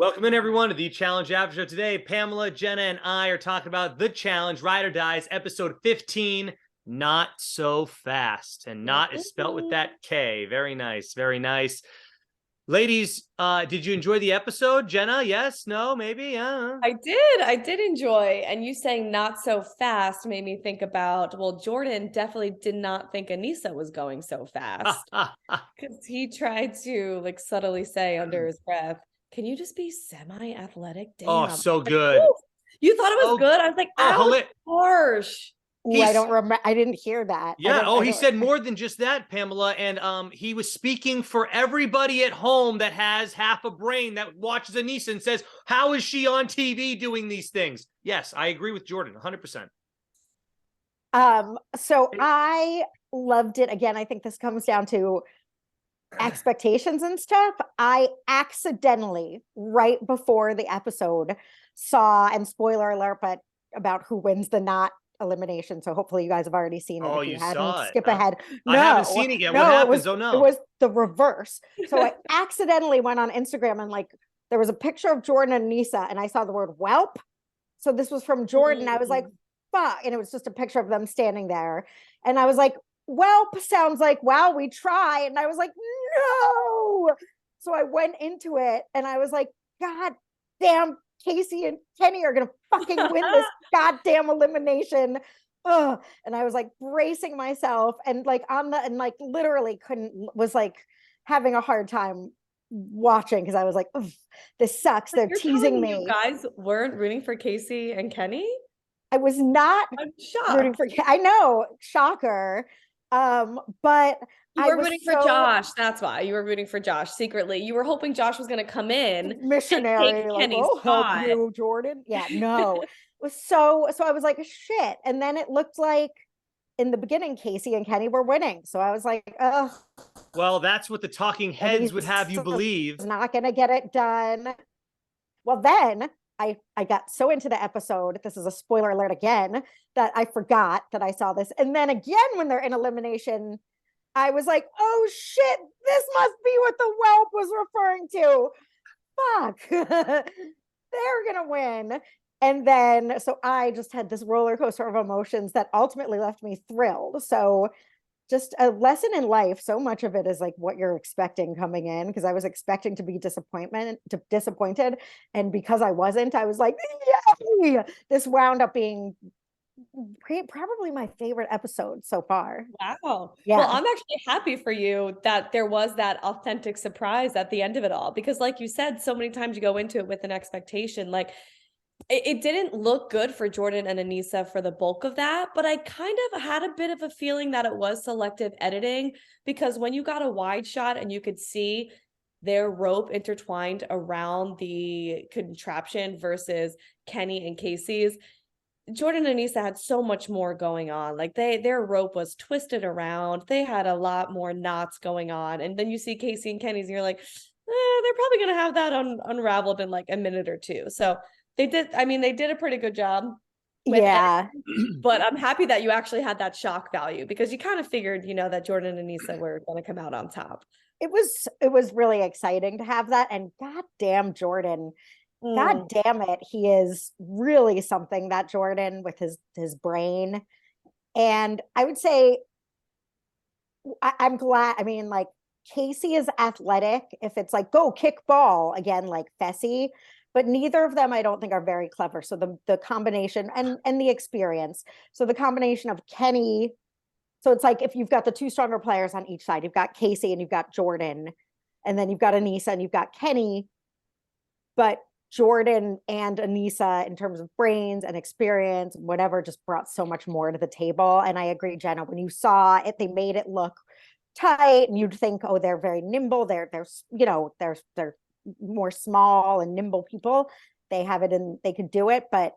Welcome in, everyone, to the Challenge Aftershow. Today, Pamela, Jenna, and I are talking about The Challenge, Ride or Dies, episode 15, Not So Fast. And not is spelt with that K. Very nice, very nice. Ladies, did you enjoy the episode? Jenna, yes, no, maybe? I did enjoy. And you saying not so fast made me think about, well, Jordan definitely did not think Aneesa was going so fast. Because he tried to like subtly say under his breath, can you just be semi-athletic? Damn. Oh, so Like, good. woo! You thought it was good? I was like, ouch, harsh. Ooh, I don't remember. I didn't hear that. Yeah. He said more than just that, Pamela. And he was speaking for everybody at home that has half a brain that watches Aneesa and says, how is she on TV doing these things? Yes, I agree with Jordan 100%. So I loved it. Again, I think this comes down to expectations and stuff. I accidentally, right before the episode, saw, and spoiler alert, but about who wins the not elimination. So hopefully you guys have already seen it. Oh, if you saw hadn't, it. skip ahead. No, I haven't seen it yet. What happens? It was the reverse. So I accidentally went on Instagram and like there was a picture of Jordan and Aneesa, and I saw the word whelp. So this was from Jordan. I was like, fuck. And it was just a picture of them standing there. And I was like, whelp sounds like, wow, we try. And I was like, no. So I went into it and I was like, God damn, Casey and Kenny are going to fucking win this goddamn elimination. Ugh. And I was like bracing myself and like literally was like having a hard time watching because I was like, this sucks. They're teasing me. You guys weren't rooting for Casey and Kenny? I was not rooting for, I know, shocker. But you were rooting for Josh. That's why you were rooting for Josh secretly. You were hoping Josh was going to come in missionary, like, oh, help you, Jordan. Yeah, no, it was so I was like, shit. And then it looked like in the beginning, Casey and Kenny were winning. So I was like, oh, well, that's what the talking heads would have you believe. Not going to get it done. Well, then I got so into the episode, this is a spoiler alert again, that I forgot that I saw this. And then again, when they're in elimination, I was like, oh shit, this must be what the whelp was referring to. Fuck. They're going to win. And then, so I just had this roller coaster of emotions that ultimately left me thrilled. So just a lesson in life. So much of it is like what you're expecting coming in, because I was expecting to be disappointed. And because I wasn't, I was like, yay! This wound up being probably my favorite episode so far. Wow. Yeah. Well, I'm actually happy for you that there was that authentic surprise at the end of it all, because like you said, so many times you go into it with an expectation, like it didn't look good for Jordan and Aneesa for the bulk of that, but I kind of had a bit of a feeling that it was selective editing, because when you got a wide shot and you could see their rope intertwined around the contraption versus Kenny and Casey's, Jordan and Aneesa had so much more going on. Like their rope was twisted around. They had a lot more knots going on. And then you see Casey and Kenny's and you're like, they're probably going to have that unraveled in like a minute or two. So they did a pretty good job. Yeah. But I'm happy that you actually had that shock value, because you kind of figured, that Jordan and Aneesa were going to come out on top. It was really exciting to have that. And goddamn Jordan, God damn it, he is really something, that Jordan, with his brain. And I would say I'm glad. I mean, like, Casey is athletic if it's like go kick ball again, like Fessy, but neither of them I don't think are very clever. So the combination and the experience. So the combination of Kenny, so it's like if you've got the two stronger players on each side, you've got Casey and you've got Jordan, and then you've got Aneesa and you've got Kenny, but Jordan and Aneesa in terms of brains and experience, whatever, just brought so much more to the table. And I agree, Jenna, when you saw it, they made it look tight and you'd think, oh, they're very nimble. They're more small and nimble people. They have it and they could do it. But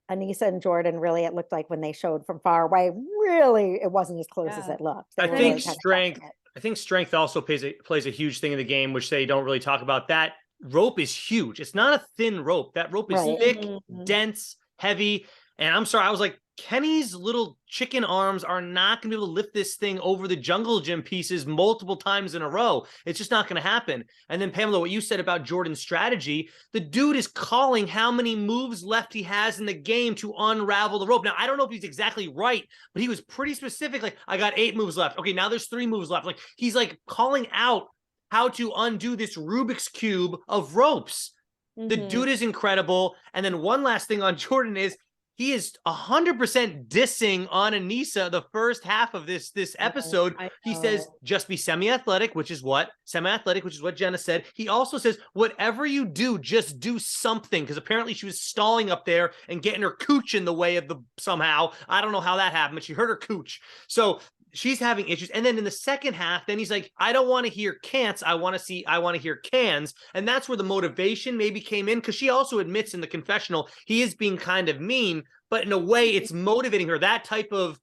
Aneesa and Jordan, really, it looked like when they showed from far away, really, it wasn't as close as it looked. I think strength also plays a huge thing in the game, which they don't really talk about. That rope is huge. It's not a thin rope. That rope is thick, dense, heavy. And I'm sorry, I was like, Kenny's little chicken arms are not going to be able to lift this thing over the jungle gym pieces multiple times in a row. It's just not going to happen. And then, Pamela, what you said about Jordan's strategy, the dude is calling how many moves left he has in the game to unravel the rope. Now, I don't know if he's exactly right, but he was pretty specific. Like, I got 8 moves left. Okay, now there's 3 moves left. Like, he's like calling out how to undo this Rubik's Cube of ropes. The dude is incredible. And then one last thing on Jordan is he is 100% dissing on Aneesa the first half of this episode. He says, just be semi-athletic, which is what Jenna said. He also says, whatever you do, just do something. Because apparently she was stalling up there and getting her cooch in the way of the somehow. I don't know how that happened, but she hurt her cooch. So she's having issues. And then in the second half, then he's like, I don't want to hear can'ts. I want to hear cans. And that's where the motivation maybe came in, because she also admits in the confessional, he is being kind of mean, but in a way it's motivating her. That type of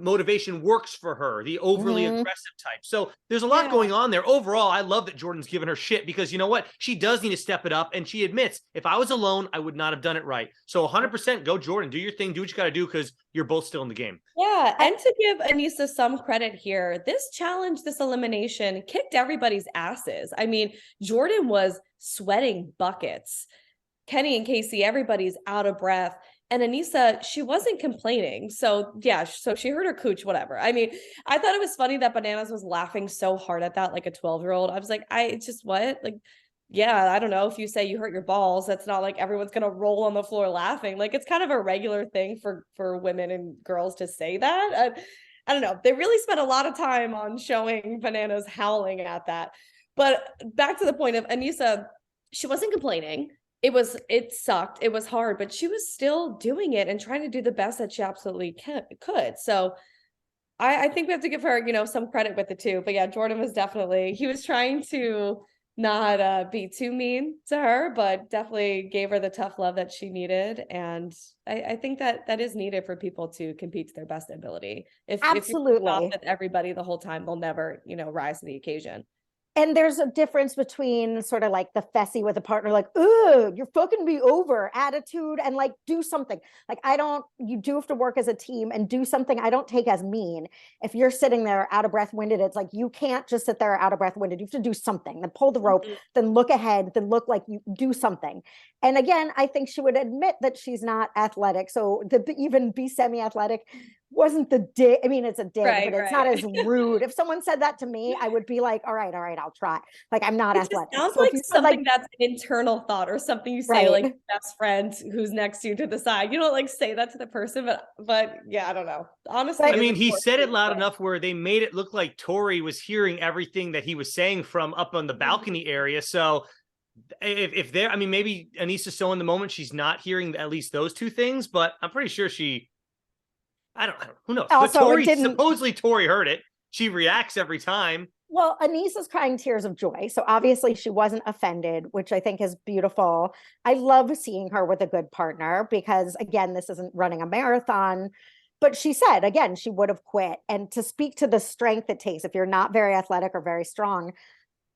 motivation works for her, the overly aggressive type. So there's a lot going on there. Overall, I love that Jordan's giving her shit, because you know what? She does need to step it up. And she admits, if I was alone, I would not have done it right. So 100% go Jordan. Do your thing. Do what you got to do, because you're both still in the game. Yeah. And to give Aneesa some credit here, this challenge, this elimination kicked everybody's asses. I mean, Jordan was sweating buckets. Kenny and Casey, everybody's out of breath. And Aneesa, she wasn't complaining. So yeah, so she hurt her cooch, whatever. I mean, I thought it was funny that Bananas was laughing so hard at that, like a 12-year-old. I was like, what? Like, yeah, I don't know. If you say you hurt your balls, that's not like everyone's going to roll on the floor laughing. Like, it's kind of a regular thing for women and girls to say that. I don't know. They really spent a lot of time on showing Bananas howling at that. But back to the point of Aneesa, she wasn't complaining. It sucked. It was hard, but she was still doing it and trying to do the best that she absolutely could. So I think we have to give her, some credit with it too. But yeah, Jordan was he was trying to not be too mean to her, but definitely gave her the tough love that she needed. And I think that is needed for people to compete to their best ability. If you're not with everybody the whole time, they'll never, rise to the occasion. And there's a difference between sort of like the Fessy with a partner, like, ugh, you're fucking me over attitude, and like, do something. Like, you do have to work as a team and do something. I don't take as mean. If you're sitting there out of breath, winded, it's like, you can't just sit there out of breath, winded. You have to do something, then pull the rope, then look ahead, then look like you do something. And again, I think she would admit that she's not athletic. So even be semi-athletic wasn't the dig. I mean, it's a dig, but it's not as rude. If someone said that to me, I would be like, all right, I'll try. Like, I'm not athletic. Sounds like something that's an internal thought, or something you say like best friend who's next to you to the side. You don't like say that to the person, but yeah, I don't know. Honestly, I mean, he said it loud enough where they made it look like Tori was hearing everything that he was saying from up on the balcony area. So if they're, I mean, maybe Aneesa's so in the moment she's not hearing at least those two things, but I'm pretty sure I don't know. Who knows? Also, but supposedly Tori heard it. She reacts every time. Well, Aneesa's crying tears of joy. So obviously she wasn't offended, which I think is beautiful. I love seeing her with a good partner, because again, this isn't running a marathon, but she said, again, she would have quit. And to speak to the strength it takes if you're not very athletic or very strong,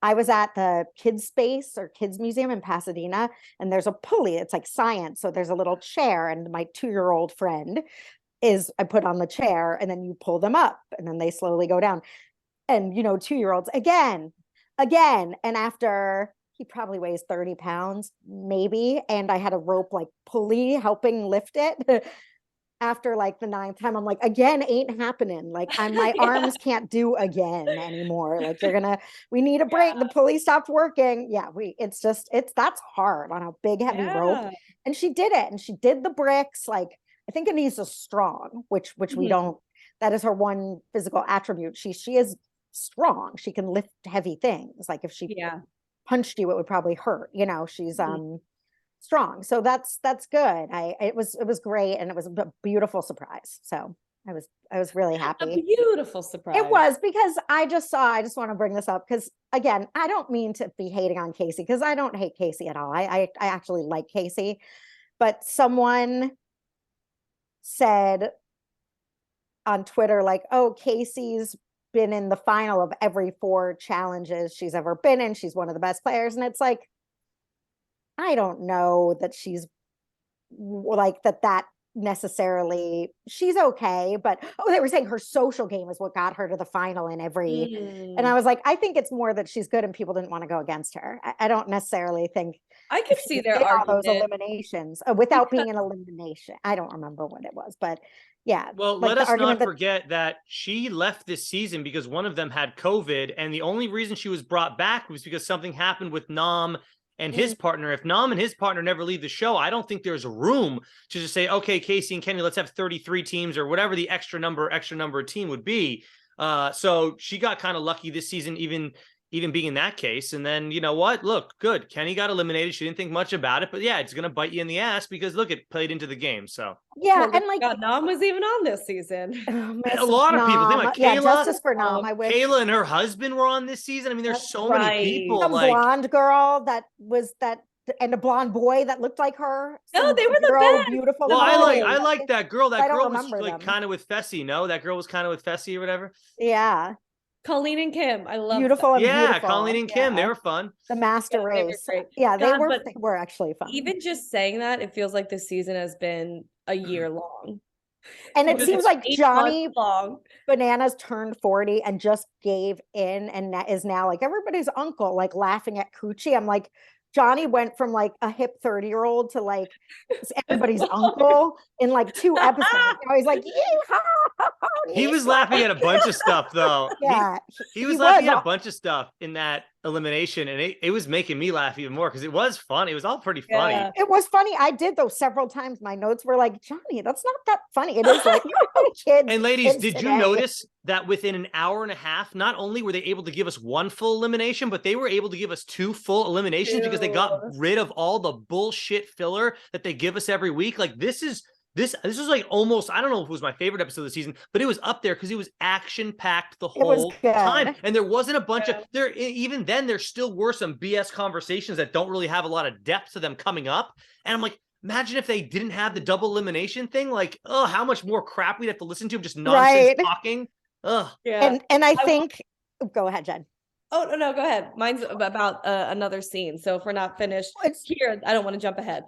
I was at the kids space or kids museum in Pasadena, and there's a pulley. It's like science. So there's a little chair, and my 2-year-old friend I put on the chair, and then you pull them up, and then they slowly go down. And, 2-year-olds again. And after, he probably weighs 30 pounds, maybe. And I had a rope like pulley helping lift it. After like the 9th time, I'm like, again, ain't happening. Like, my arms can't do again anymore. Like, we need a break. The pulley stopped working. Yeah, that's hard on a big, heavy rope. And she did it. And she did the bricks. Like, I think Aneesa's strong, which we don't, that is her one physical attribute. She is strong. She can lift heavy things. Like, if she punched you, it would probably hurt. She's strong. So that's good. It was great, and it was a beautiful surprise. So I was really happy. A beautiful surprise. It was, because I just want to bring this up, because again, I don't mean to be hating on Casey, because I don't hate Casey at all. I actually like Casey, but someone said on Twitter, like, oh, Casey's been in the final of every 4 challenges she's ever been in. She's one of the best players. And it's like, I don't know that she's like that necessarily, she's okay, but they were saying her social game is what got her to the final in every, and I was like, I think it's more that she's good and people didn't want to go against her. I don't necessarily think I if could she see their did all those argument. eliminations without being an elimination. I don't remember what it was, but yeah. Well, like let the us argument not that forget that she left this season because one of them had COVID, and the only reason she was brought back was because something happened with Nam and his partner. If Nam and his partner never leave the show, I don't think there's room to just say, okay, Casey and Kenny, let's have 33 teams or whatever the extra number of team would be. So she got kind of lucky this season, even being in that case. And then, you know what? Look, good. Kenny got eliminated. She didn't think much about it, but yeah, it's going to bite you in the ass because look, it played into the game. So yeah, Well, and like God, Nam was even on this season. a lot of people think like yeah, Kayla, justice for Nam. I wish Kayla and her husband were on this season. I mean, there's That's so many right. people. some Like, blonde girl that was that, and a blonde boy that looked like her. No, Some they were the girl, best. beautiful. well, girl. I like that girl. That I don't girl was remember like them. kind of with Fessy. No, that girl was kind of with Fessy or whatever. Yeah, Colleen and Kim. I love beautiful and Yeah, beautiful. Colleen and Kim, they Yeah. were fun. The master Yeah, they were race. great. Yeah, God, they but were actually fun. Even just saying that, it feels like this season has been a year long. And it Because seems it's like 8 Johnny months long. Bananas turned 40 and just gave in, and that is now like everybody's uncle, like laughing at Coochie. I'm like, Johnny went from like a hip 30-year-old to like everybody's uncle in like 2 episodes. Now he's like, He was laughing at a bunch of stuff though. yeah, He was laughing at a bunch of stuff in that elimination, and it was making me laugh even more because it was fun. It was all pretty funny. Yeah. It was funny. I did though several times. My notes were like, Johnny, that's not that funny. It is like kids. And ladies, kids did you today. notice that within an hour and a half, not only were they able to give us 1 full elimination, but they were able to give us 2 full eliminations because they got rid of all the bullshit filler that they give us every week. Like this was like almost, I don't know if it was my favorite episode of the season, but it was up there because it was action packed the whole time. And there wasn't a bunch of even then there still were some BS conversations that don't really have a lot of depth to them coming up. And I'm like, imagine if they didn't have the double elimination thing. Like, oh, how much more crap we'd have to listen to of just nonsense talking. Ugh. Yeah. And I think go ahead, Jen. Oh no, go ahead. Mine's about another scene. So if we're not finished here, I don't want to jump ahead.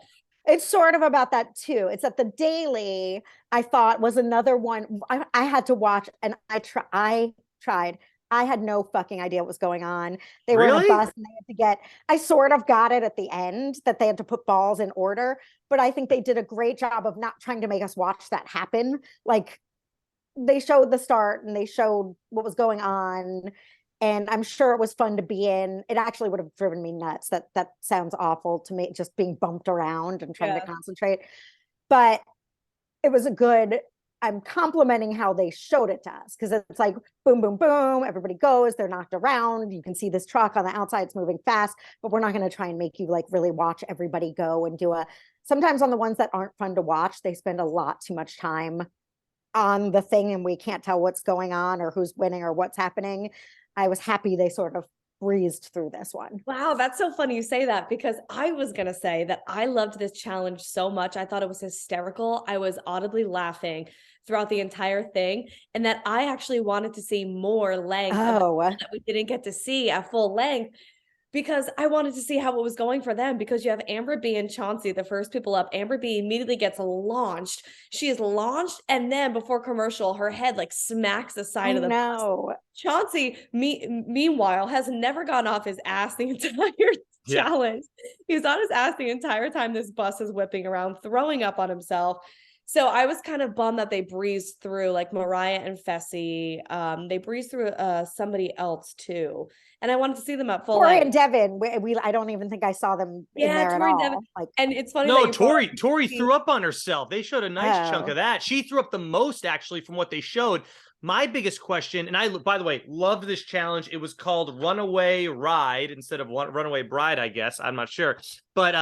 It's sort of about that too. It's at the Daily, I thought was another one I had to watch, and I tried. I had no fucking idea what was going on. They were on a bus and they had to get, I sort of got it at the end that they had to put balls in order, but I think they did a great job of not trying to make us watch that happen. Like they showed the start and they showed what was going on. And I'm sure it was fun to be in. It actually would have driven me nuts. That sounds awful to me, just being bumped around and trying to concentrate. But it was I'm complimenting how they showed it to us, because it's like boom, boom, boom. Everybody goes, they're knocked around. You can see this truck on the outside, it's moving fast, but we're not going to try and make you like really watch everybody go and sometimes on the ones that aren't fun to watch, they spend a lot too much time on the thing and we can't tell what's going on or who's winning or what's happening. I was happy they sort of breezed through this one. Wow, that's so funny you say that, because I was going to say that I loved this challenge so much. I thought it was hysterical. I was audibly laughing throughout the entire thing, and that I actually wanted to see more length that we didn't get to see at full length, because I wanted to see how it was going for them, because you have Amber B and Chauncey, the first people up. Amber B immediately gets launched. She is launched, and then before commercial, her head like smacks the side of the bus. Chauncey, meanwhile, has never gone off his ass the entire challenge. He's on his ass the entire time this bus is whipping around, throwing up on himself. So I was kind of bummed that they breezed through like Mariah and Fessy. They breezed through somebody else too. And I wanted to see them at full. Tori and Devin, I don't even think I saw them in there at all. Devin. Like, and it's funny. No, Tori threw up on herself. They showed a nice chunk of that. She threw up the most actually from what they showed. My biggest question, and I, by the way, loved this challenge. It was called Runaway Ride instead of Runaway Bride, I guess. I'm not sure. But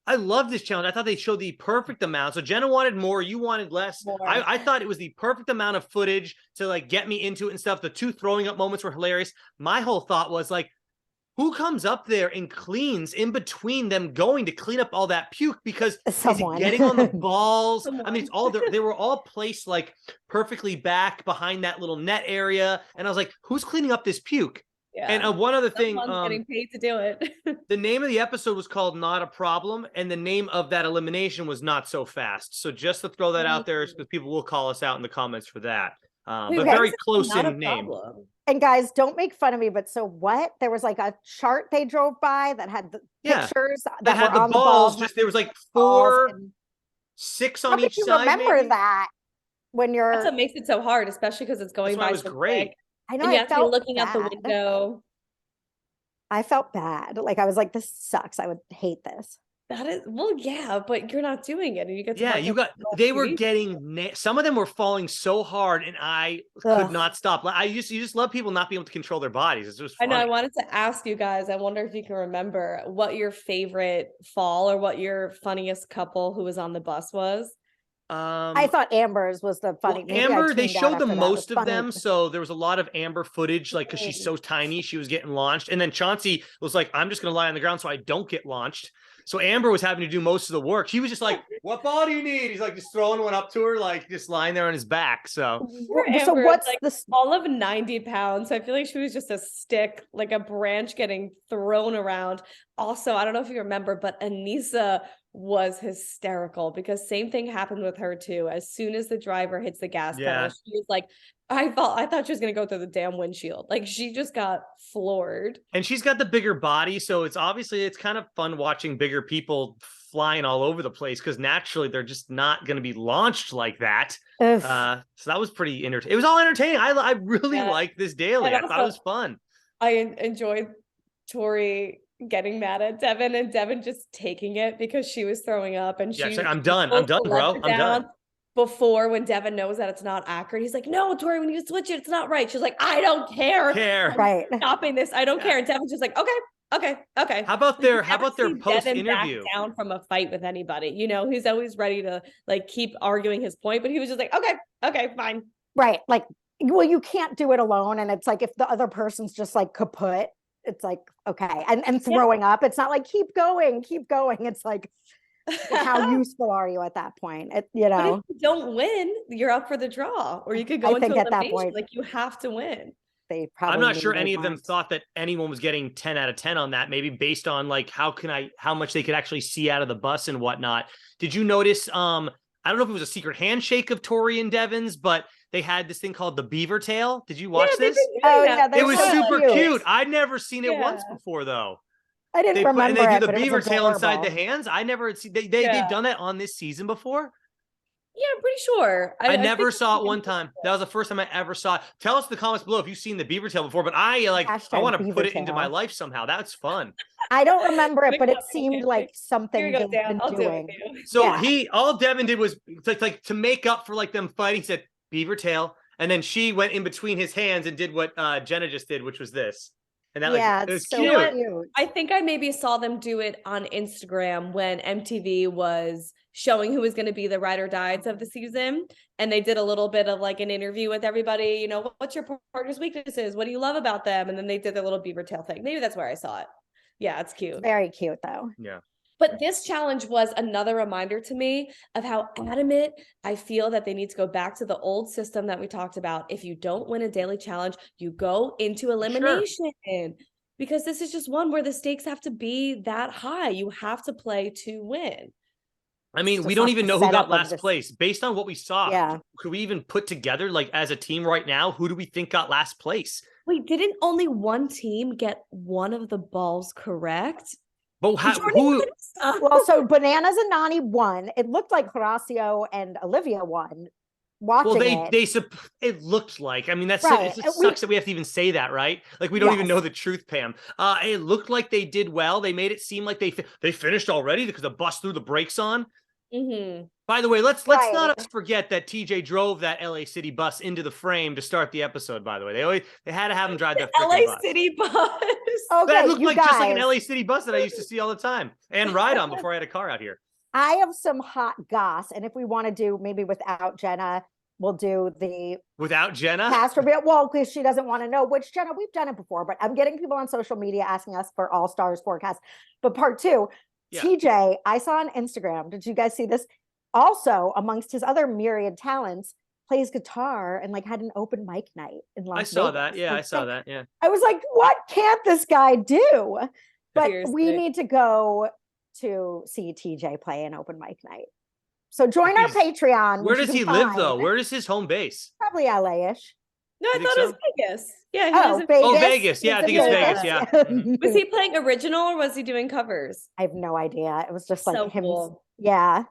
I love this challenge. I thought they showed the perfect amount. So Jenna wanted more, you wanted less. I thought it was the perfect amount of footage to like get me into it and stuff. The 2 throwing up moments were hilarious. My whole thought was like, who comes up there and cleans in between them going to clean up all that puke? Because is he getting on the balls? I mean, it's all they were all placed like perfectly back behind that little net area. And I was like, who's cleaning up this puke? Yeah. And one other thing, Someone's getting paid to do it. the name of the episode was called Not a Problem, and the name of that elimination was Not So Fast. So just to throw that out there, because people will call us out in the comments for that. Wait, But why very is it close not a in name. problem? And guys, don't make fun of me, but so what? There was like a chart they drove by that had the pictures That that had were the on balls. the Just there was like balls 4, and 6 how on could each you side. remember Maybe? that when you're That's what makes it so hard, especially because it's going That's why by it was so great. quick. I know And you I have to be felt looking out the bad. window. I felt bad. Like I was like, this sucks. I would hate this. That is, well, yeah, but you're not doing it, and you get to Yeah, watch you it got. on They were TV. getting. Some of them were falling so hard, and I could Ugh. not stop. You just love people not being able to control their bodies. It's just I know. I funny. wanted to ask you guys. I wonder if you can remember what your favorite fall or what your funniest couple who was on the bus was. I thought Amber's was the funny. Well, Maybe I Amber, they tuned out showed the after that. It was most of funny. them, so there was a lot of Amber footage, like because she's so tiny, she was getting launched, and then Chauncey was like, "I'm just gonna lie on the ground so I don't get launched." So Amber was having to do most of the work. She was just like, "What ball do you need?" He's like just throwing one up to her, like just lying there on his back. So Poor So Amber is, what's like this? all of 90 pounds. So I feel like she was just a stick, like a branch getting thrown around. Also, I don't know if you remember, but Aneesa was hysterical because same thing happened with her too. As soon as the driver hits the gas pedal, she was like, I thought she was gonna go through the damn windshield. Like she just got floored. and she's got the bigger body, so it's kind of fun watching bigger people flying all over the place because naturally they're just not going to be launched like that. So that was pretty entertaining. It was all entertaining. I really liked this daily. I thought it was fun. I enjoyed Tori getting mad at Devin and Devin just taking it because she was throwing up and Yeah, she she's like, I'm done, bro. I'm done. Before when Devin knows that it's not accurate, he's like, no, Tori, when you switch it, it's not right. She's like, I don't care. Right. Stopping this. I don't care. And Devin's just like, okay. How about their post Devin interview? back down from a fight with anybody. You know, he's always ready to like keep arguing his point, but he was just like, okay, fine. Right. Like, well, you can't do it alone. And it's like if the other person's just like kaput, it's like, okay. And throwing up, it's not like keep going. It's like how useful are you at that point? But if you don't win, you're up for the draw, or you could go into elimination. At that point, like you have to win. I'm not sure any of them thought that anyone was getting 10 out of 10 on that, maybe based on like how much they could actually see out of the bus and whatnot. Did you notice I don't know if it was a secret handshake of Tori and Devin's, but they had this thing called the beaver tail. Did you watch this? Oh yeah, it was super cute. I'd never seen it once before though. I didn't remember. And they do the it, beaver tail inside the hands. I never had seen they've done that on this season before. Yeah, I'm pretty sure. I never saw it one time. That was the first time I ever saw it. Tell us in the comments below if you've seen the beaver tail before, but I want to put it into my life somehow. That's fun. I don't remember it, but it seemed like something they've been doing. So all Devin did was like to make up for like them fighting, he said beaver tail, and then she went in between his hands and did what Jenna just did, which was this. And that it was so cute. I think I maybe saw them do it on Instagram when MTV was showing who was going to be the ride or dies of the season. And they did a little bit of like an interview with everybody, you know, what's your partner's weaknesses? What do you love about them? And then they did their little beaver tail thing. Maybe that's where I saw it. Yeah, it's cute. Very cute though. Yeah. But this challenge was another reminder to me of how adamant I feel that they need to go back to the old system that we talked about. If you don't win a daily challenge, you go into elimination. Sure. Because this is just one where the stakes have to be that high. You have to play to win. I mean, we don't even know who got last place. Based on what we saw, could we even put together, like as a team right now, who do we think got last place? Wait, didn't only one team get one of the balls correct? But who? Well, so Bananas and Nany won. It looked like Horacio and Olivia won. It looked like. I mean, it sucks that we have to even say that, right? Like we don't even know the truth, Pam. It looked like they did well. They made it seem like they finished already because the bus threw the brakes on. Mm-hmm. By the way, let's not forget that TJ drove that LA City bus into the frame to start the episode. By the way, they had to have him drive that LA bus. City bus. Okay, that looked like just like an LA City bus that I used to see all the time and ride on before I had a car out here. I have some hot goss, and if we want to do maybe without Jenna, we'll do the without Jenna cast reveal. Well, because she doesn't want to know. Which Jenna, we've done it before, but I'm getting people on social media asking us for All Stars forecast. But part 2, TJ, I saw on Instagram. Did you guys see this? Also, amongst his other myriad talents, plays guitar and like had an open mic night in Las I saw Vegas. that. Yeah, Like, I saw that. Yeah. I was like, what can't this guy do? But we Seriously. need to go to see TJ play an open mic night. So join our Patreon. Where which does you he can live though? find. Where is his home base? Probably LA-ish. No, I You think thought it was so? Vegas. Yeah, he Oh, lives in Vegas. Oh, Vegas. Yeah, I Lives think in it's Vegas. Yeah. Mhm. Was he playing original or was he doing covers? I have no idea. It was just like So him. cool. Yeah.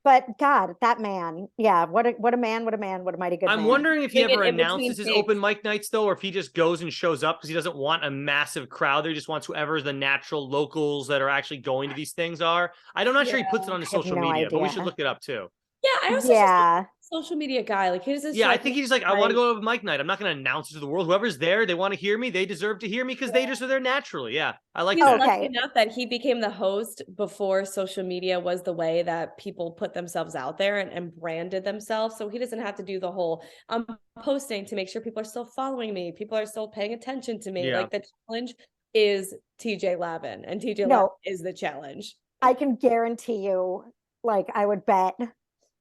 But God, that man. Yeah. What a man. What a man. What a mighty good man. I'm wondering if he Doing it ever in between announces his takes. open mic nights though, or if he just goes and shows up because he doesn't want a massive crowd there. He just wants whoever the natural locals that are actually going to these things are. I'm not sure he puts it on his I have social no media, but we idea. should look it up too. Yeah, I also just Yeah. social media guy. Like he's just Yeah, I like, think he's like, I want to go to mic night. I'm not going to announce it to the world. Whoever's there, they want to hear me. They deserve to hear me because they just are there naturally. Yeah, I like he's that. lucky enough that he became the host before social media was the way that people put themselves out there and branded themselves. So he doesn't have to do the whole I'm posting to make sure people are still following me. People are still paying attention to me. Yeah. Like the challenge is TJ Lavin, and TJ Lavin is the challenge. I can guarantee you, like I would bet,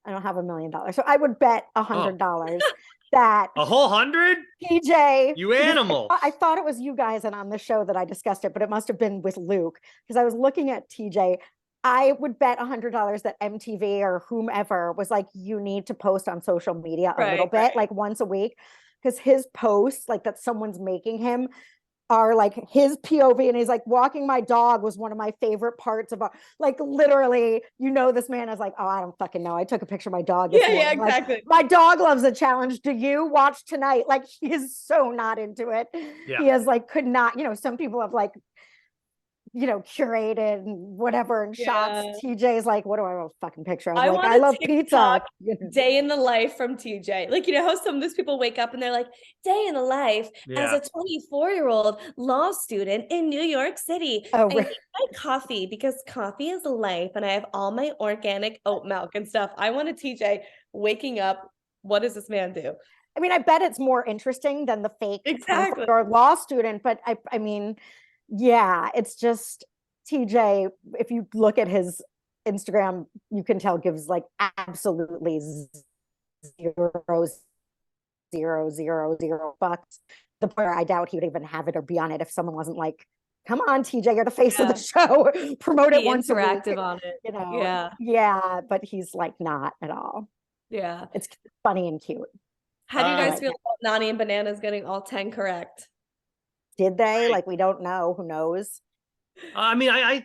I don't have $1 million. So I would bet $100 that A whole 100? TJ, You animal. I thought it was you guys and on the show that I discussed it, but it must have been with Luke because I was looking at TJ. I would bet $100 that MTV or whomever was like, you need to post on social media a little bit, like once a week, because his posts, like that someone's making him, are like his POV, and he's like, walking my dog was one of my favorite parts of like literally, this man is like, oh, I don't fucking know. I took a picture of my dog. Yeah, exactly. Like, my dog loves a challenge. Do you watch tonight? Like he is so not into it. Yeah. He is like, could not, some people have like, curated and whatever and shots. TJ's like, what do I want a fucking picture of? I love pizza. Day in the life from TJ. Like, how some of those people wake up and they're like, day in the life as a 24-year-old law student in New York City. I need my coffee because coffee is life and I have all my organic oat milk and stuff. I want a TJ waking up. What does this man do? I mean, I bet it's more interesting than the fake exactly or law student, but I mean, yeah, it's just TJ. If you look at his Instagram, you can tell gives like absolutely zero bucks. The point where I doubt he would even have it or be on it if someone wasn't like, "Come on, TJ, you're the face of the show. Promote it once a week." Interactive on it, Yeah, but he's like not at all. Yeah, it's funny and cute. How do you guys feel about Nany and Bananas getting all 10 correct? Did they? Like, we don't know. Who knows? I mean, I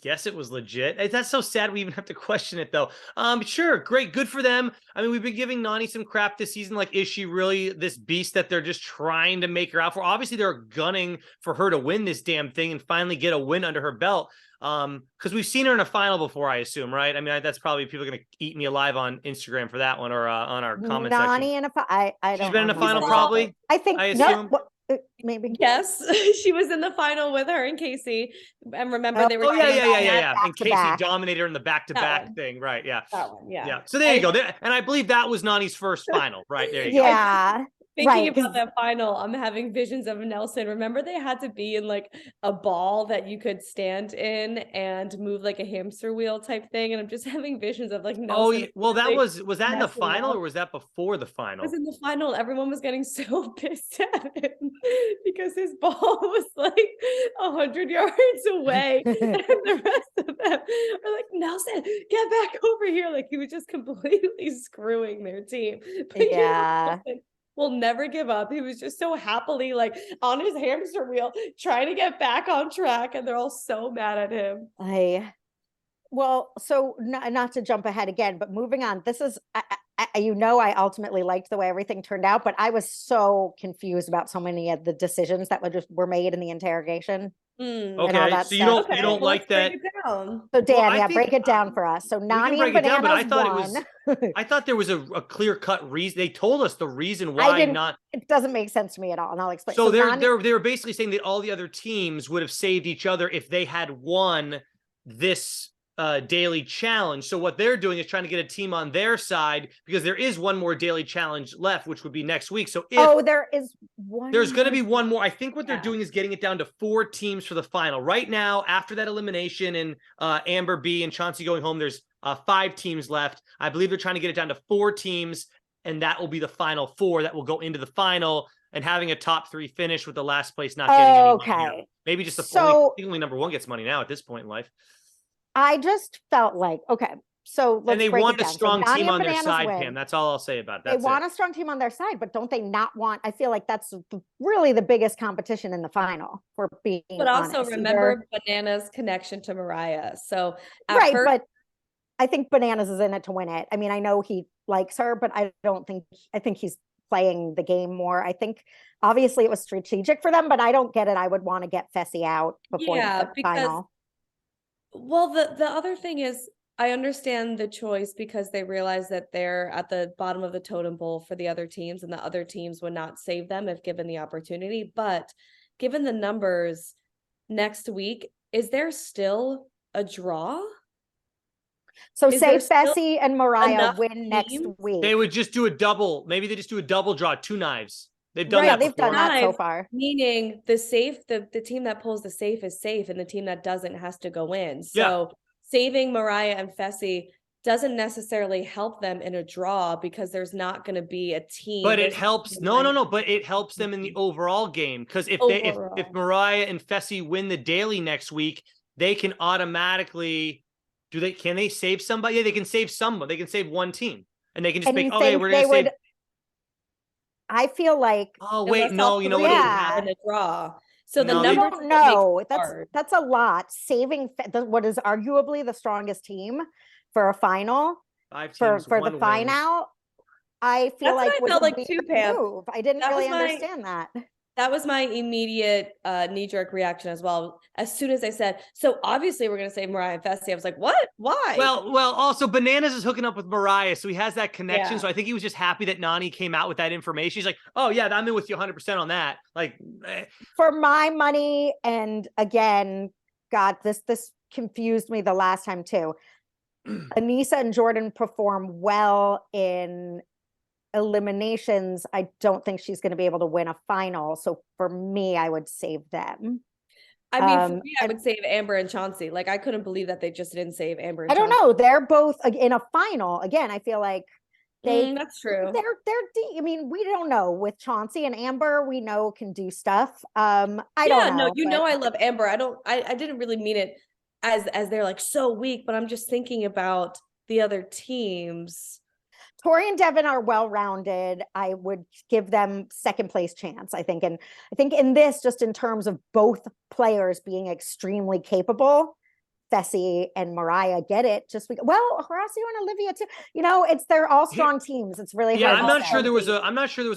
guess it was legit. That's so sad we even have to question it, though. Sure, great, good for them. I mean, we've been giving Nany some crap this season. Like, is she really this beast that they're just trying to make her out for? Obviously, they're gunning for her to win this damn thing and finally get a win under her belt. Because we've seen her in a final before, I assume, right? I mean, that's probably people are going to eat me alive on Instagram for that one or on our comment section. Nany in a I don't. She's been in a final, that. probably. I think. I assume. No, maybe. Yes, she was in the final with her and Casey. And remember, they were. Oh yeah. And Casey back. dominated her in the back-to-back thing, right? Yeah. That one, yeah. So there you go. And I believe that was Nany's first final, right? There you go. Yeah. Thinking about that final, I'm having visions of Nelson. Remember, they had to be in like a ball that you could stand in and move like a hamster wheel type thing. And I'm just having visions of like Nelson. Oh, yeah. Well, that was that in the final or was that before the final? It was in the final. Everyone was getting so pissed at him because his ball was like 100 yards away. And the rest of them are like, Nelson, get back over here. Like he was just completely screwing their team. But yeah. Will never give up. He was just so happily like on his hamster wheel trying to get back on track, and they're all so mad at him. Well, so not to jump ahead again, but moving on. This is I ultimately liked the way everything turned out, but I was so confused about so many of the decisions that were made in the interrogation. Okay, so you don't like that. So Dan, break it down for us. So Nany and Bananas but I thought won. I thought there was a clear-cut reason. They told us the reason why not. It doesn't make sense to me at all, and I'll explain. So they were basically saying that all the other teams would have saved each other if they had won this daily challenge. So what they're doing is trying to get a team on their side because there is one more daily challenge left, which would be next week. So there is one. There's going to be one more. I think what they're doing is getting it down to 4 teams for the final. Right now, after that elimination and Amber B and Chauncey going home, there's 5 teams left. I believe they're trying to get it down to 4 teams and that will be the final 4 that will go into the final, and having a top 3 finish with the last place not getting any money now. Maybe just only number 1 gets money now at this point in life. I just felt like, okay, so let's and they break want it a down. strong So team on their side, win. Pam. That's all I'll say about that. They want a strong team on their side, but don't they not want? I feel like that's really the biggest competition in the final. For being but also honest. remember Banana's connection to Mariah. So right, but I think Bananas is in it to win it. I mean, I know he likes her, but I think he's playing the game more. I think obviously it was strategic for them, but I don't get it. I would want to get Fessy out before the final. Well, the other thing is, I understand the choice because they realize that they're at the bottom of the totem pole for the other teams, and the other teams would not save them if given the opportunity. But given the numbers next week, is there still a draw? So say Fessy and Mariah win next week. They would just do a double. Maybe they just do a double draw, 2 knives. They've done that before. They've done that so far. Meaning the team that pulls the safe is safe, and the team that doesn't has to go in. So saving Mariah and Fessy doesn't necessarily help them in a draw because there's not going to be a team. But it helps. No. But it helps them in the overall game, because if Mariah and Fessy win the daily next week, they can automatically. Can they save somebody? Yeah, they can save someone. They can save one team, and they can just make. Okay, we're gonna save. I feel like. Oh wait, no. You know what? In the draw. So the numbers. No, that's a lot. Saving what is arguably the strongest team for a final. 5 teams, for the final. I feel like I felt like too, Pam. Move. I didn't really understand that. That was my immediate knee-jerk reaction as well. As soon as I said, so obviously we're going to save Mariah and Fessy, I was like, what? Why? Well, also Bananas is hooking up with Mariah, so he has that connection. Yeah. So I think he was just happy that Nany came out with that information. He's like, oh yeah, I'm in with you 100% on that. Like, for my money, and again, God, this confused me the last time too. Aneesa and Jordan perform well in eliminations. I don't think she's going to be able to win a final. So for me, I would save them. I mean, for me, I would save Amber and Chauncey. Like, I couldn't believe that they just didn't save Amber and Chauncey. I don't know. They're both in a final. Again, I feel like that's true. I mean, we don't know with Chauncey and Amber. We know can do stuff. I don't know. No, I love Amber. I didn't really mean it as they're like so weak, but I'm just thinking about the other teams. Tori and Devin are well-rounded. I would give them second place chance, I think. And I think in this, just in terms of both players being extremely capable, Fessy and Mariah get it. Horacio and Olivia too. They're all strong teams. It's really hard. I'm not sure there was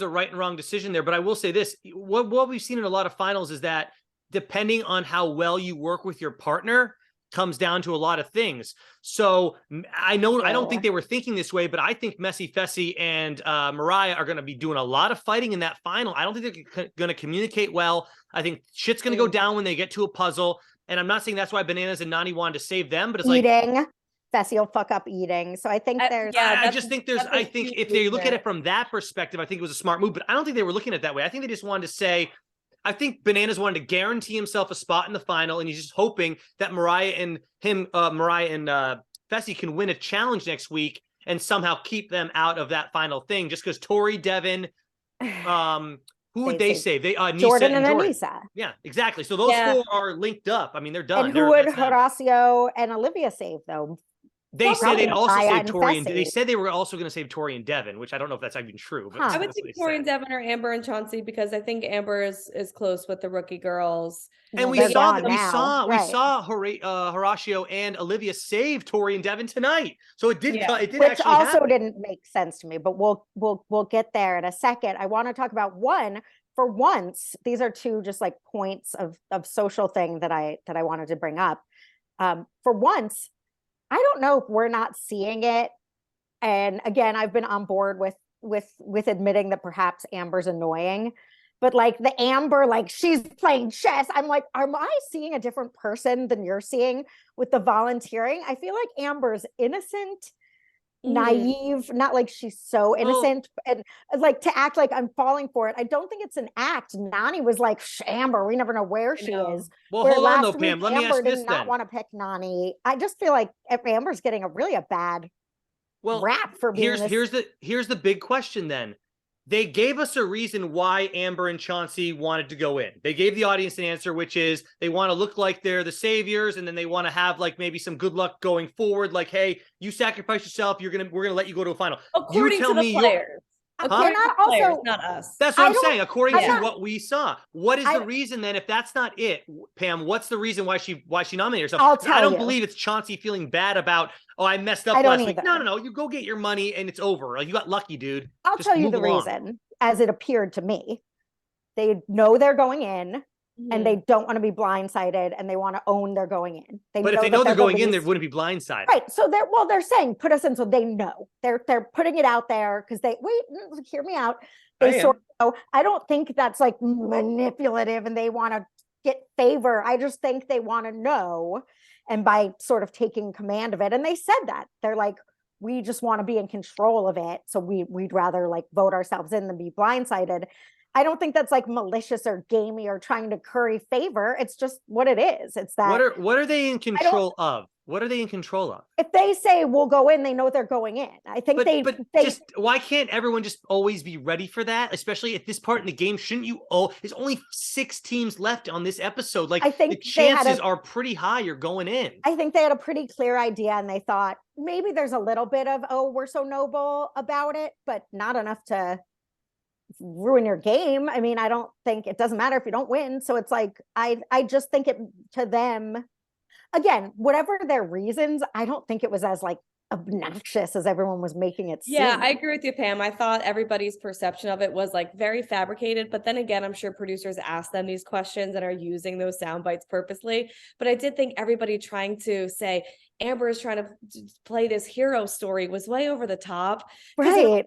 a right and wrong decision there, but I will say this. What we've seen in a lot of finals is that depending on how well you work with your partner, comes down to a lot of things. So I don't think they were thinking this way, but I think Fessy and Mariah are going to be doing a lot of fighting in that final. I don't think they're going to communicate well. I think shit's going to go down when they get to a puzzle. And I'm not saying that's why Bananas and Nany wanted to save them, but it's eating. Fessy will fuck up eating. So I think there's. I think if they look at it from that perspective, I think it was a smart move, but I don't think they were looking at it that way. I think they just wanted to say, I think Bananas wanted to guarantee himself a spot in the final, and he's just hoping that Mariah and Fessy can win a challenge next week and somehow keep them out of that final thing. Just because Tori, Devin, who would they save? Aneesa Jordan and Aneesa. Yeah, exactly. So those 4 are linked up. I mean, they're done. And who would Horacio and Olivia save though? They said they'd also save Tori, and they said they were also going to save Tori and Devin, which I don't know if that's even true. But I would think Tori and Devin or Amber and Chauncey, because I think Amber is close with the rookie girls. And we saw Horacio and Olivia save Tori and Devin tonight, so it did. It did, which also didn't make sense to me. But we'll get there in a second. I want to talk about one. For once, these are 2 just like points of social thing that I wanted to bring up. For once, I don't know if we're not seeing it. And again, I've been on board with admitting that perhaps Amber's annoying, but like the Amber, like she's playing chess. I'm like, am I seeing a different person than you're seeing with the volunteering? I feel like Amber's innocent, naive, not like she's so innocent, and like to act like I'm falling for it. I don't think it's an act. Nany was like, Amber, we never know where she is. Well, hold on though, Pam. Let me ask this then. Not want to pick Nany. I just feel like Amber's getting a bad rap for being here's the big question then. They gave us a reason why Amber and Chauncey wanted to go in. They gave the audience an answer, which is they want to look like they're the saviors, and then they want to have like maybe some good luck going forward. Like, hey, you sacrifice yourself, we're gonna let you go to a final. According to the players. According to the players, not us. That's what I'm saying. According to what we saw, what is the reason then? If that's not it, Pam, what's the reason why she nominated herself? I don't believe it's Chauncey feeling bad about, oh, I messed up last week. No. You go get your money and it's over. Like, you got lucky, dude. I'll tell you the reason, as it appeared to me. They know they're going in, and they don't want to be blindsided, and they want to own they're going in. But if they know they're going in, they wouldn't be blindsided. Right. So they're saying put us in, so they know. They're putting it out there because hear me out. They sort of know. I don't think that's like manipulative and they want to get favor. I just think they want to know, and by sort of taking command of it. And they said that. They're like, we just want to be in control of it. So we'd rather like vote ourselves in than be blindsided. I don't think that's like malicious or gamey or trying to curry favor. It's just what it is. It's that. What are they in control of? What are they in control of? If they say we'll go in, they know they're going in. I think they just, why can't everyone just always be ready for that? Especially at this part in the game, shouldn't you? There's only 6 teams left on this episode. Like, I think the chances are pretty high you're going in. I think they had a pretty clear idea, and they thought maybe there's a little bit of, oh, we're so noble about it, but not enough to ruin your game. I mean, I don't think it doesn't matter if you don't win. So it's like, I just think it to them, again, whatever their reasons, I don't think it was as like obnoxious as everyone was making it seem. Yeah, I agree with you, Pam. I thought everybody's perception of it was like very fabricated, but then again, I'm sure producers ask them these questions and are using those sound bites purposely. But I did think everybody trying to say Amber is trying to play this hero story was way over the top. Right.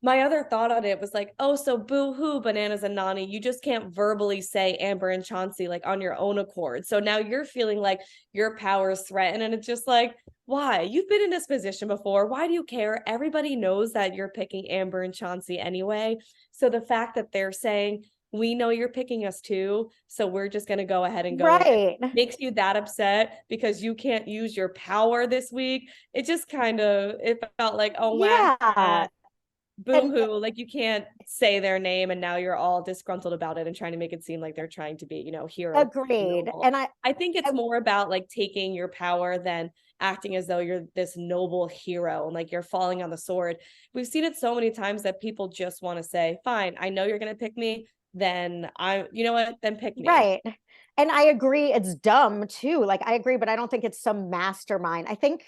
My other thought on it was like, oh, so boo-hoo, Bananas and Nany, you just can't verbally say Amber and Chauncey like on your own accord. So now you're feeling like your power is threatened, and it's just like, why? You've been in this position before. Why do you care? Everybody knows that you're picking Amber and Chauncey anyway. So the fact that they're saying, we know you're picking us too, so we're just going to go ahead and go. Right. Makes you that upset because you can't use your power this week. It just it felt like, oh, wow. Boo-hoo, like you can't say their name, and now you're all disgruntled about it and trying to make it seem like they're trying to be, hero. Agreed. Noble. And I think it's more about like taking your power than acting as though you're this noble hero and like you're falling on the sword. We've seen it so many times that people just want to say, fine, I know you're going to pick me, then then pick me. Right. And I agree, it's dumb too. Like, I agree, but I don't think it's some mastermind. I think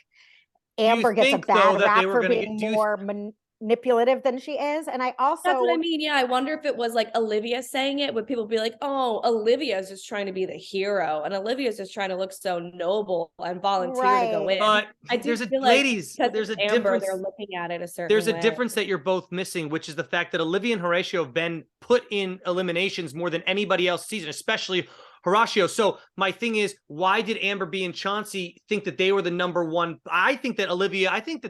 Amber gets a bad rap for being more manipulative than she is. And I also, that's what I mean. Yeah, I wonder if it was like Olivia saying it, would people be like, oh, Olivia's just trying to be the hero, and Olivia's just trying to look so noble and volunteer to go in. But there's a difference. They're looking at it a certain There's a way. difference that you're both missing, which is the fact that Olivia and Horatio have been put in eliminations more than anybody else season, especially Horatio. So my thing is, why did Amber B and Chauncey think that they were the number one? I think that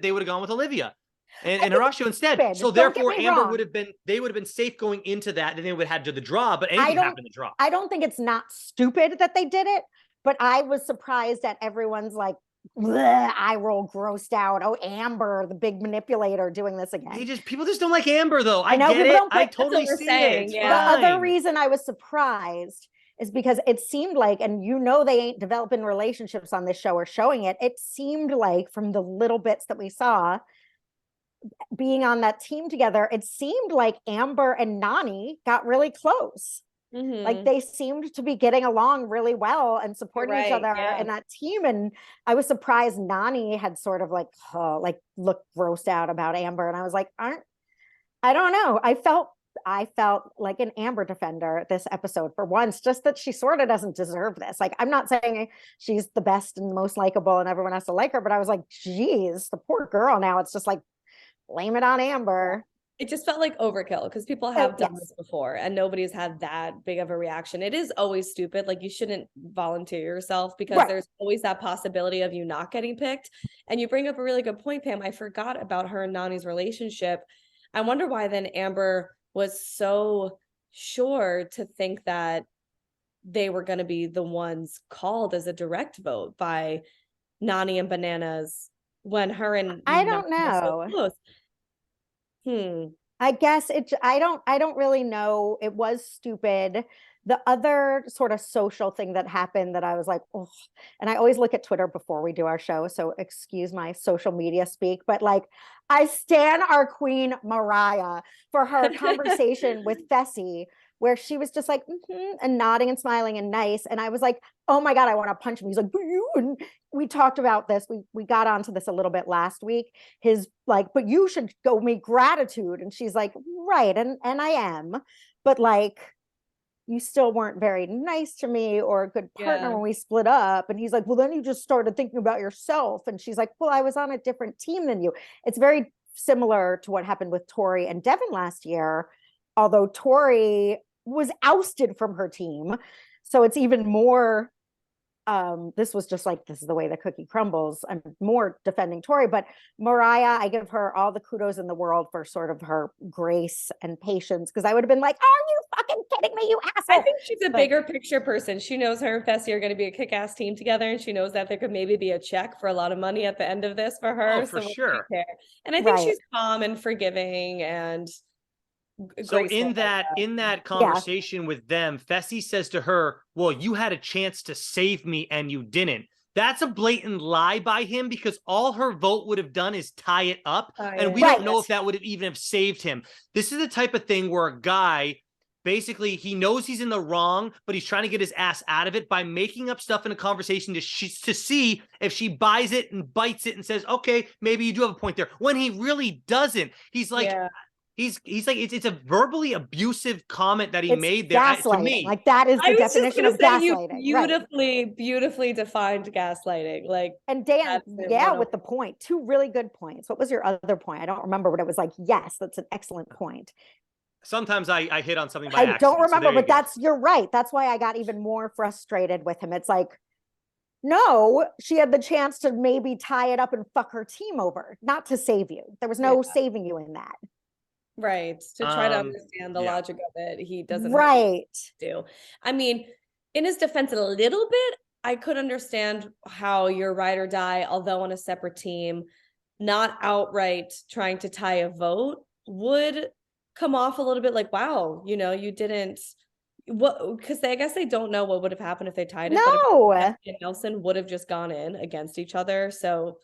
they would have gone with Olivia and Horatio instead. Stupid. So therefore Amber would have been safe going into that, and they would have had to the draw, but anything happened in the draw. I don't think it's not stupid that they did it, but I was surprised that everyone's like, eye roll, grossed out. Oh, Amber, the big manipulator, doing this again. People just don't like Amber though. I know, get it. I totally see it. The other reason I was surprised is because it seemed like, and they ain't developing relationships on this show or showing it. It seemed like from the little bits that we saw being on that team together, it seemed like Amber and Nany got really close. Mm-hmm. Like they seemed to be getting along really well and supporting each other in that team. And I was surprised Nany had sort of looked grossed out about Amber. And I was like, I don't know. I felt like an Amber defender this episode for once, just that she sort of doesn't deserve this. Like, I'm not saying she's the best and most likable and everyone has to like her, but I was like, geez, the poor girl. Now it's just like, blame it on Amber. It just felt like overkill because people have done this before and nobody's had that big of a reaction. It is always stupid. Like, you shouldn't volunteer yourself because there's always that possibility of you not getting picked. And you bring up a really good point, Pam. I forgot about her and Nany's relationship. I wonder why then Amber was so sure to think that they were going to be the ones called as a direct vote by Nany and Bananas when her and I don't Nany were so know. close. I guess I don't really know. It was stupid. The other sort of social thing that happened that I was like, oh, and I always look at Twitter before we do our show, so excuse my social media speak, but like I stan our queen Mariah for her conversation with Fessy, where she was just like and nodding and smiling and nice, and I was like, oh my god, I want to punch him. He's like, but you, and we talked about this. We got onto this a little bit last week. His like, but you should go me gratitude, and she's like, right, and I am, but like, you still weren't very nice to me or a good partner when we split up. And he's like, well, then you just started thinking about yourself. And she's like, well, I was on a different team than you. It's very similar to what happened with Tori and Devin last year, although Tori was ousted from her team. So it's even more, this was just like, this is the way the cookie crumbles. I'm more defending Tori, but Mariah, I give her all the kudos in the world for sort of her grace and patience, because I would have been like, are you fucking kidding me, you asshole? I think she's a bigger picture person. She knows her and Fessy are going to be a kick-ass team together, and she knows that there could maybe be a check for a lot of money at the end of this for her. Oh, for sure. And I think she's calm and forgiving and so in that conversation with them, Fessy says to her, well, you had a chance to save me and you didn't. That's a blatant lie by him, because all her vote would have done is tie it up. And we don't know if that would have even have saved him. This is the type of thing where a guy, basically, he knows he's in the wrong, but he's trying to get his ass out of it by making up stuff in a conversation to see if she buys it and bites it and says, okay, maybe you do have a point there, when he really doesn't. He's like, he's like, it's a verbally abusive comment that he made there to me. Like, that is the definition of gaslighting. Beautifully defined gaslighting. Like, and Dan, with the point, two really good points. What was your other point? I don't remember, but it was like, yes, that's an excellent point. Sometimes I hit on something by accident. I don't remember, but you're right. That's why I got even more frustrated with him. It's like, no, she had the chance to maybe tie it up and fuck her team over, not to save you. There was no saving you in that. Right. To try to understand the logic of it. He doesn't do. I mean, in his defense, a little bit, I could understand how your ride or die, although on a separate team, not outright trying to tie a vote, would come off a little bit like, wow, you didn't, because I guess they don't know what would have happened if they tied it. No. And Nelson would have just gone in against each other. So.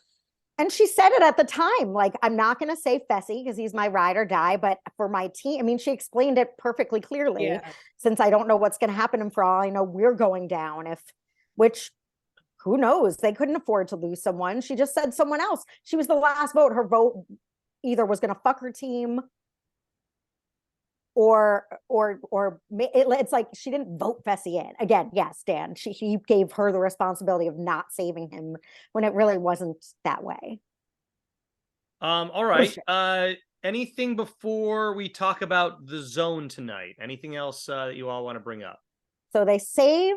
And she said it at the time, like, I'm not going to say Fessy because he's my ride or die, but for my team, I mean, she explained it perfectly clearly, since I don't know what's going to happen. And for all I know, we're going down, which who knows? They couldn't afford to lose someone. She just said someone else. She was the last vote. Her vote either was going to fuck her team or it's like she didn't vote Fessy in. Again, yes, Dan, he gave her the responsibility of not saving him when it really wasn't that way. All right. Sure. Anything before we talk about the zone tonight? Anything else that you all want to bring up? So they save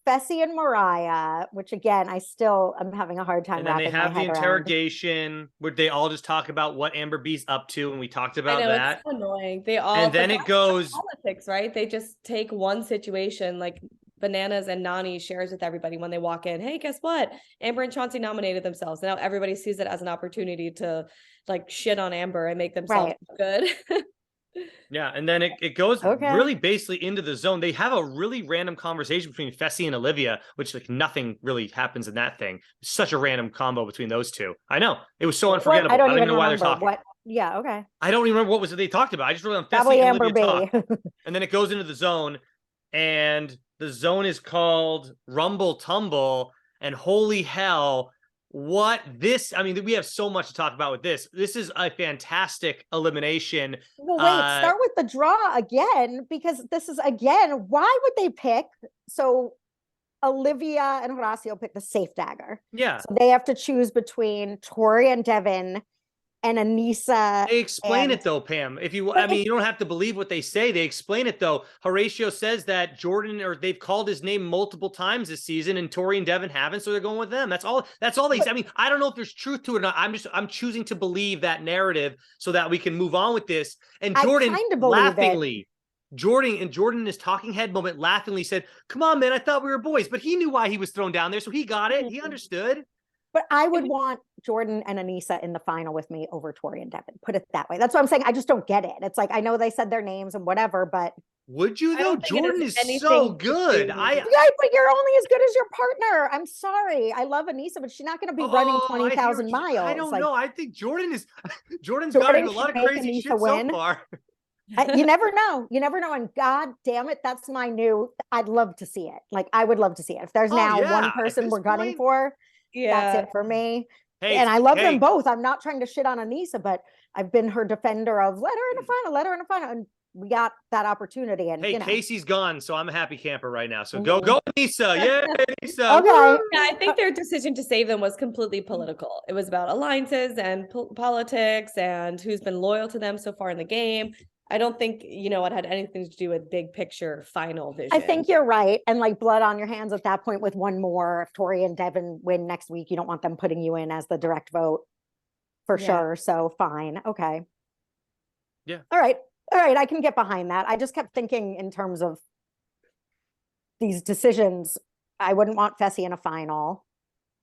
Fessy and Mariah, which again, I still am having a hard time wrapping my head around. And then they have the interrogation where they all just talk about what Amber B's up to, and we talked about that. It's so annoying. They all, and then it goes politics, right? They just take one situation, like Bananas and Nany shares with everybody when they walk in. Hey, guess what? Amber and Chauncey nominated themselves. Now everybody sees it as an opportunity to like shit on Amber and make themselves good. Yeah, and then it goes really basically into the zone. They have a really random conversation between Fessy and Olivia, which like nothing really happens in that thing. Such a random combo between those two. I know. It was so unforgettable. I don't even know why they're talking. I don't even remember what was it they talked about. I just wrote on Fessy and Olivia talk. And then it goes into the zone, and the zone is called Rumble Tumble, and holy hell, I mean, we have so much to talk about with this. This is a fantastic elimination. Well, wait, start with the draw again, because this is, again, why would they pick? So Olivia and Horacio pick the safe dagger. Yeah. So they have to choose between Tori and Devin and Aneesa. They explain it though, Pam. You don't have to believe what they say. They explain it though. Horatio says that Jordan, or they've called his name multiple times this season, and Tori and Devin haven't, so they're going with them. That's all they say. I mean, I don't know if there's truth to it or not. I'm choosing to believe that narrative so that we can move on with this. And Jordan laughingly, Jordan in his talking head moment laughingly said, "Come on, man, I thought we were boys," but he knew why he was thrown down there, so he got it. He understood. But I would want Jordan and Aneesa in the final with me over Tori and Devin. Put it that way. That's what I'm saying. I just don't get it. It's like, I know they said their names and whatever, but would you I though? don't think it Jordan has is anything so to good. do- yeah, but you're only as good as your partner. I'm sorry. I love Aneesa, but she's not going to be running I hear 20,000 what miles. I don't like, know. I think Jordan's gone Jordan into a lot of can make crazy Aneesa shit so win. far. You never know. You never know. And God damn it, that's my new. I'd love to see it. Like, I would love to see it. If there's now yeah, one at person this we're gunning point. for, Yeah. that's it for me. Hey, and I love hey, them both. I'm not trying to shit on Aneesa, but I've been her defender of let her in the final, let her in the final. And we got that opportunity. And hey, you know, Casey's gone, so I'm a happy camper right now. So go Aneesa. Yeah, Aneesa. okay. Woo! Yeah, I think their decision to save them was completely political. It was about alliances and politics and who's been loyal to them so far in the game. I don't think, it had anything to do with big picture final vision. I think you're right. And like blood on your hands at that point with one more. If Tori and Devin win next week, you don't want them putting you in as the direct vote for sure. So fine. Okay. Yeah. All right. I can get behind that. I just kept thinking in terms of these decisions. I wouldn't want Fessy in a final.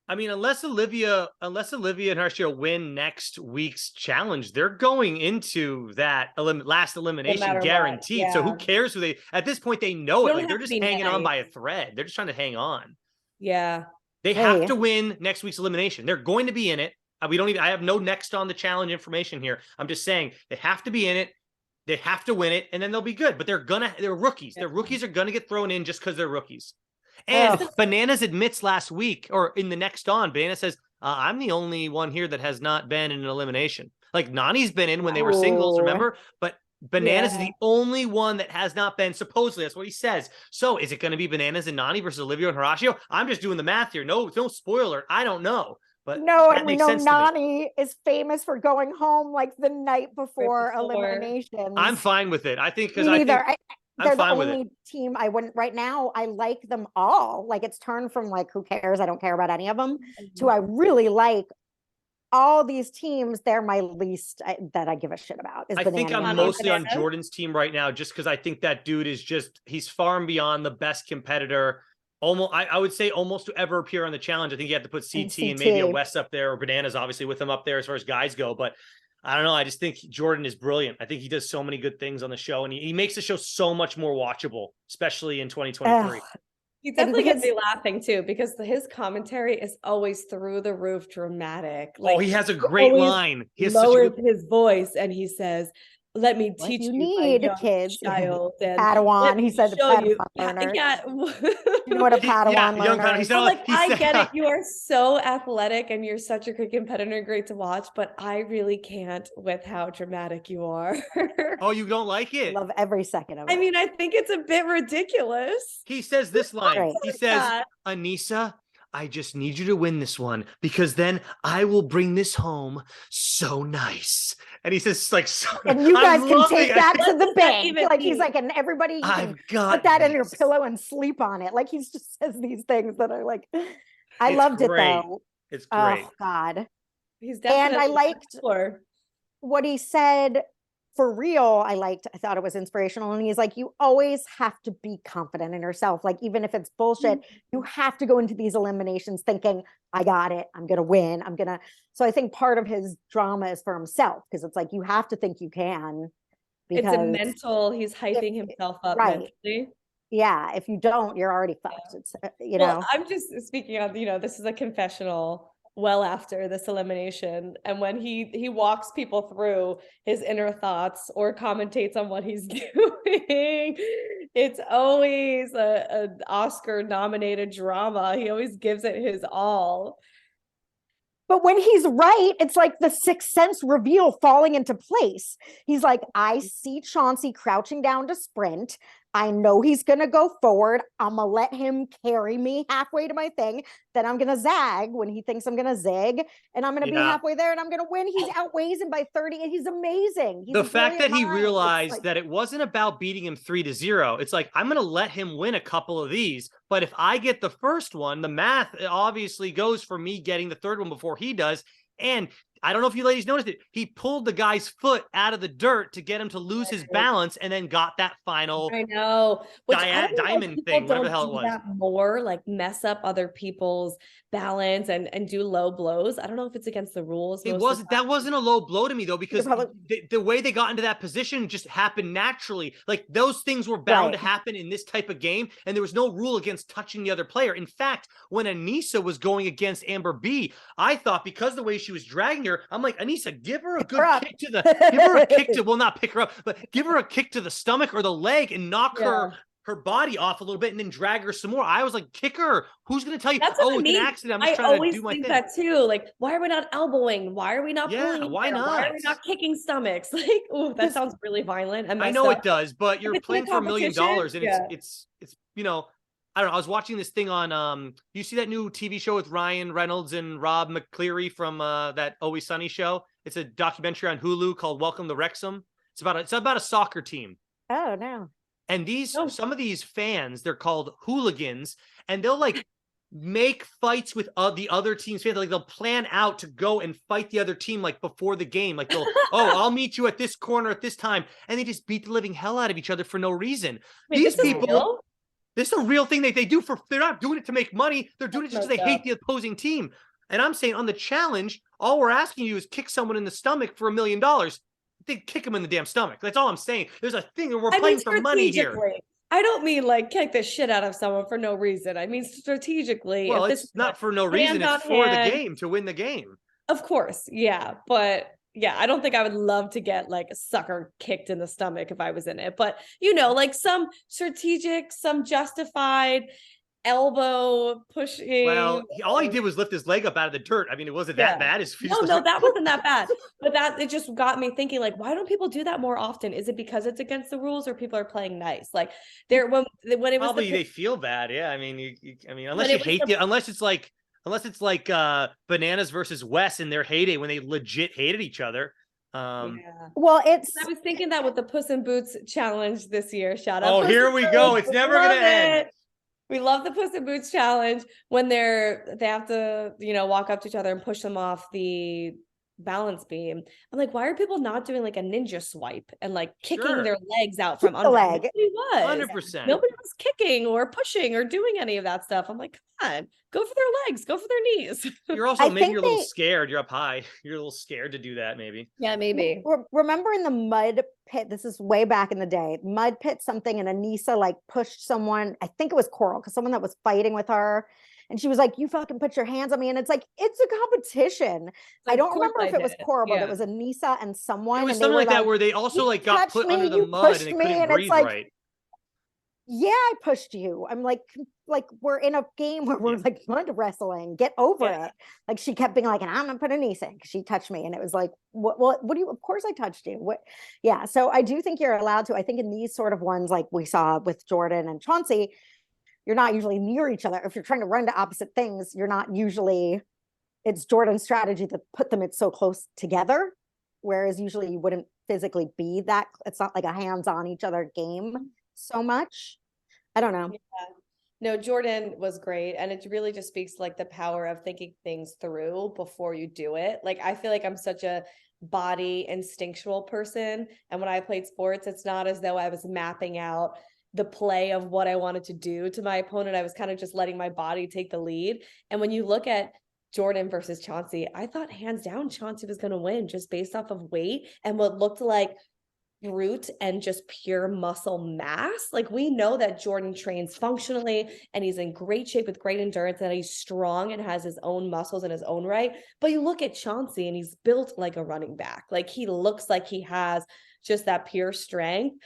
I mean, unless Olivia and Harsha win next week's challenge, they're going into that last elimination guaranteed. Yeah. So who cares who they? At this point, they know it. Like they're just hanging on nice. by a thread. They're just trying to hang on. Yeah. They have to win next week's elimination. They're going to be in it. I have no next on the challenge information here. I'm just saying they have to be in it. They have to win it, and then they'll be good. But they're rookies. Yeah. Their rookies are gonna get thrown in just because they're rookies. And Bananas admits last week, or in the next on, Banana says, I'm the only one here that has not been in an elimination. Like Nany's been in when they were singles, remember? But Bananas is the only one that has not been, supposedly. That's what he says. So is it going to be Bananas and Nany versus Olivia and Horacio? I'm just doing the math here. No spoiler. I don't know. But no, and we know Nany is famous for going home like the night before elimination. I'm fine with it. I think because they're the only team I wouldn't right now. I like them all. Like it's turned from like, who cares? I don't care about any of them to I really like all these teams. They're my least that I give a shit about. I think I'm mostly on Jordan's team right now, just because I think that dude is he's far and beyond the best competitor. Almost, I would say almost to ever appear on the challenge. I think you have to put CT and maybe a Wes up there or Bananas, obviously, with him up there as far as guys go. But I don't know. I just think Jordan is brilliant. I think he does so many good things on the show, and he makes the show so much more watchable, especially in 2023. He definitely gets me laughing too, because his commentary is always through the roof dramatic. Like, he has a great line. He lowers his voice and he says, "Let me teach you need kids, child, and Padawan." He said, show you. Yeah, you know what a Padawan learner is. I get it. You are so athletic and you're such a great competitor, great to watch, but I really can't with how dramatic you are. Oh, you don't like it? Love every second of it. I mean, I think it's a bit ridiculous. He says this line. He says, Aneesa, I just need you to win this one because then I will bring this home so nice. And he says, like, so and you guys can take that to the bank. Like he's like, and everybody I've got put that in your pillow and sleep on it. Like he's just says these things that are like, I loved it though. It's great. Oh God. He's definitely, and I liked what he said. For real, I thought it was inspirational. And he's like, you always have to be confident in yourself. Like, even if it's bullshit, you have to go into these eliminations thinking, I got it. I'm going to win. So I think part of his drama is for himself, because it's like, you have to think you can. It's a mental, he's hyping himself up mentally. Yeah. If you don't, you're already fucked. It's, know. I'm just speaking of, this is a confessional. Well, after this elimination, and when he walks people through his inner thoughts or commentates on what he's doing, it's always an Oscar nominated drama. He always gives it his all. But when he's right, it's like the Sixth Sense reveal falling into place. He's like, I see Chauncey crouching down to sprint. I know he's going to go forward. I'm going to let him carry me halfway to my thing. Then I'm going to zag when he thinks I'm going to zig. And I'm going to be halfway there and I'm going to win. He outweighs him by 30 and he's amazing. The fact that he realized that it wasn't about beating him 3-0. It's like, I'm going to let him win a couple of these. But if I get the first one, the math obviously goes for me getting the third one before he does. And I don't know if you ladies noticed it. He pulled the guy's foot out of the dirt to get him to lose his balance, and then got that final I know. Which I don't know if diamond people thing, whatever the don't hell it do was. that more, like mess up other people's balance and do low blows. I don't know if it's against the rules. It most of wasn't. the time. That wasn't a low blow to me though, because probably- the way they got into that position just happened naturally. Like those things were bound to Right. happen in this type of game, and there was no rule against touching the other player. In fact, when Aneesa was going against Amber B, I thought because the way she was dragging her, I'm like, Aneesa, give her a Pick her good up. kick to the, give her a kick to, well, not pick her up, but give her a kick to the stomach or the leg and knock Yeah. her body off a little bit and then drag her some more. I was like, kick her. Who's going to tell you, That's what oh, I it's mean. an accident. I'm just I trying to always do my think thing. that too. Like, why are we not elbowing? Why are we not Yeah, pulling? why each other? Why are we not? not kicking stomachs? Like, oh, that sounds really violent. And I know it does, but you're it's in a playing for $1 million, competition, and yeah. it's you know, I don't know. I was watching this thing on you see that new TV show with Ryan Reynolds and Rob McCleary from that Always Sunny show? It's a documentary on Hulu called Welcome to Wrexham. It's about a soccer team. Oh no. And some of these fans, they're called hooligans, and they'll like make fights with the other team's fans. Like they'll plan out to go and fight the other team like before the game. Like they'll, oh, I'll meet you at this corner at this time, and they just beat the living hell out of each other for no reason. Wait, These this is people, real? this is a real thing that they do for. They're not doing it to make money. They're doing it just because they hate the opposing team. And I'm saying on the challenge, all we're asking you is kick someone in the stomach for $1 million. They kick him in the damn stomach. That's all I'm saying. There's a thing, and we're playing for money here. I don't mean like kick the shit out of someone for no reason. I mean strategically. Well, if it's this not for no reason. It's for the game, to win the game. Of course, yeah. But yeah, I don't think I would love to get like a sucker kicked in the stomach if I was in it. But you know, like some strategic, some justified elbow pushing. Well, all he did was lift his leg up out of the dirt. I mean, it wasn't that bad. No, that wasn't that bad. But it just got me thinking, like, why don't people do that more often? Is it because it's against the rules, or people are playing nice? Like, when it was probably they feel bad. Yeah, I mean, unless it's like Bananas versus Wes in their heyday when they legit hated each other. Well, I was thinking that with the Puss in Boots challenge this year. Shout out! Oh, here we go. It's never gonna end. We love the Puss in Boots challenge when they have to, walk up to each other and push them off the balance beam. I'm like, why are people not doing like a ninja swipe and like kicking their legs out from under? The leg. Nobody was. 100%. Nobody was kicking or pushing or doing any of that stuff. I'm like, come on, go for their legs, go for their knees. You're also maybe you're a little scared. You're up high. You're a little scared to do that, maybe. Yeah, maybe. Remember in the mud pit, this is way back in the day, mud pit something, and Aneesa like pushed someone, I think it was Coral, because someone that was fighting with her, and she was like, you fucking put your hands on me. And it's like, it's a competition. Like, I don't remember if it was Coral, but it was Aneesa and someone. It was something like that where they also like got put under the mud and they couldn't breathe right. Yeah, I pushed you. I'm like we're in a game where we're like mud wrestling. Get over it. Like she kept being like, and I'm gonna put Aneesa in because she touched me. And it was like, what do you, of course I touched you. What? Yeah. So I do think you're allowed to. I think in these sort of ones, like we saw with Jordan and Chauncey, you're not usually near each other. If you're trying to run to opposite things, you're not usually, it's Jordan's strategy to put them so close together. Whereas usually you wouldn't physically be that. It's not like a hands-on each other game so much. I don't know. Yeah. No, Jordan was great. And it really just speaks to like the power of thinking things through before you do it. Like, I feel like I'm such a body instinctual person. And when I played sports, it's not as though I was mapping out the play of what I wanted to do to my opponent. I was kind of just letting my body take the lead. And when you look at Jordan versus Chauncey, I thought hands down Chauncey was going to win just based off of weight and what looked like brute and just pure muscle mass. Like, we know that Jordan trains functionally and he's in great shape with great endurance and he's strong and has his own muscles in his own right. But you look at Chauncey and he's built like a running back. Like, he looks like he has just that pure strength.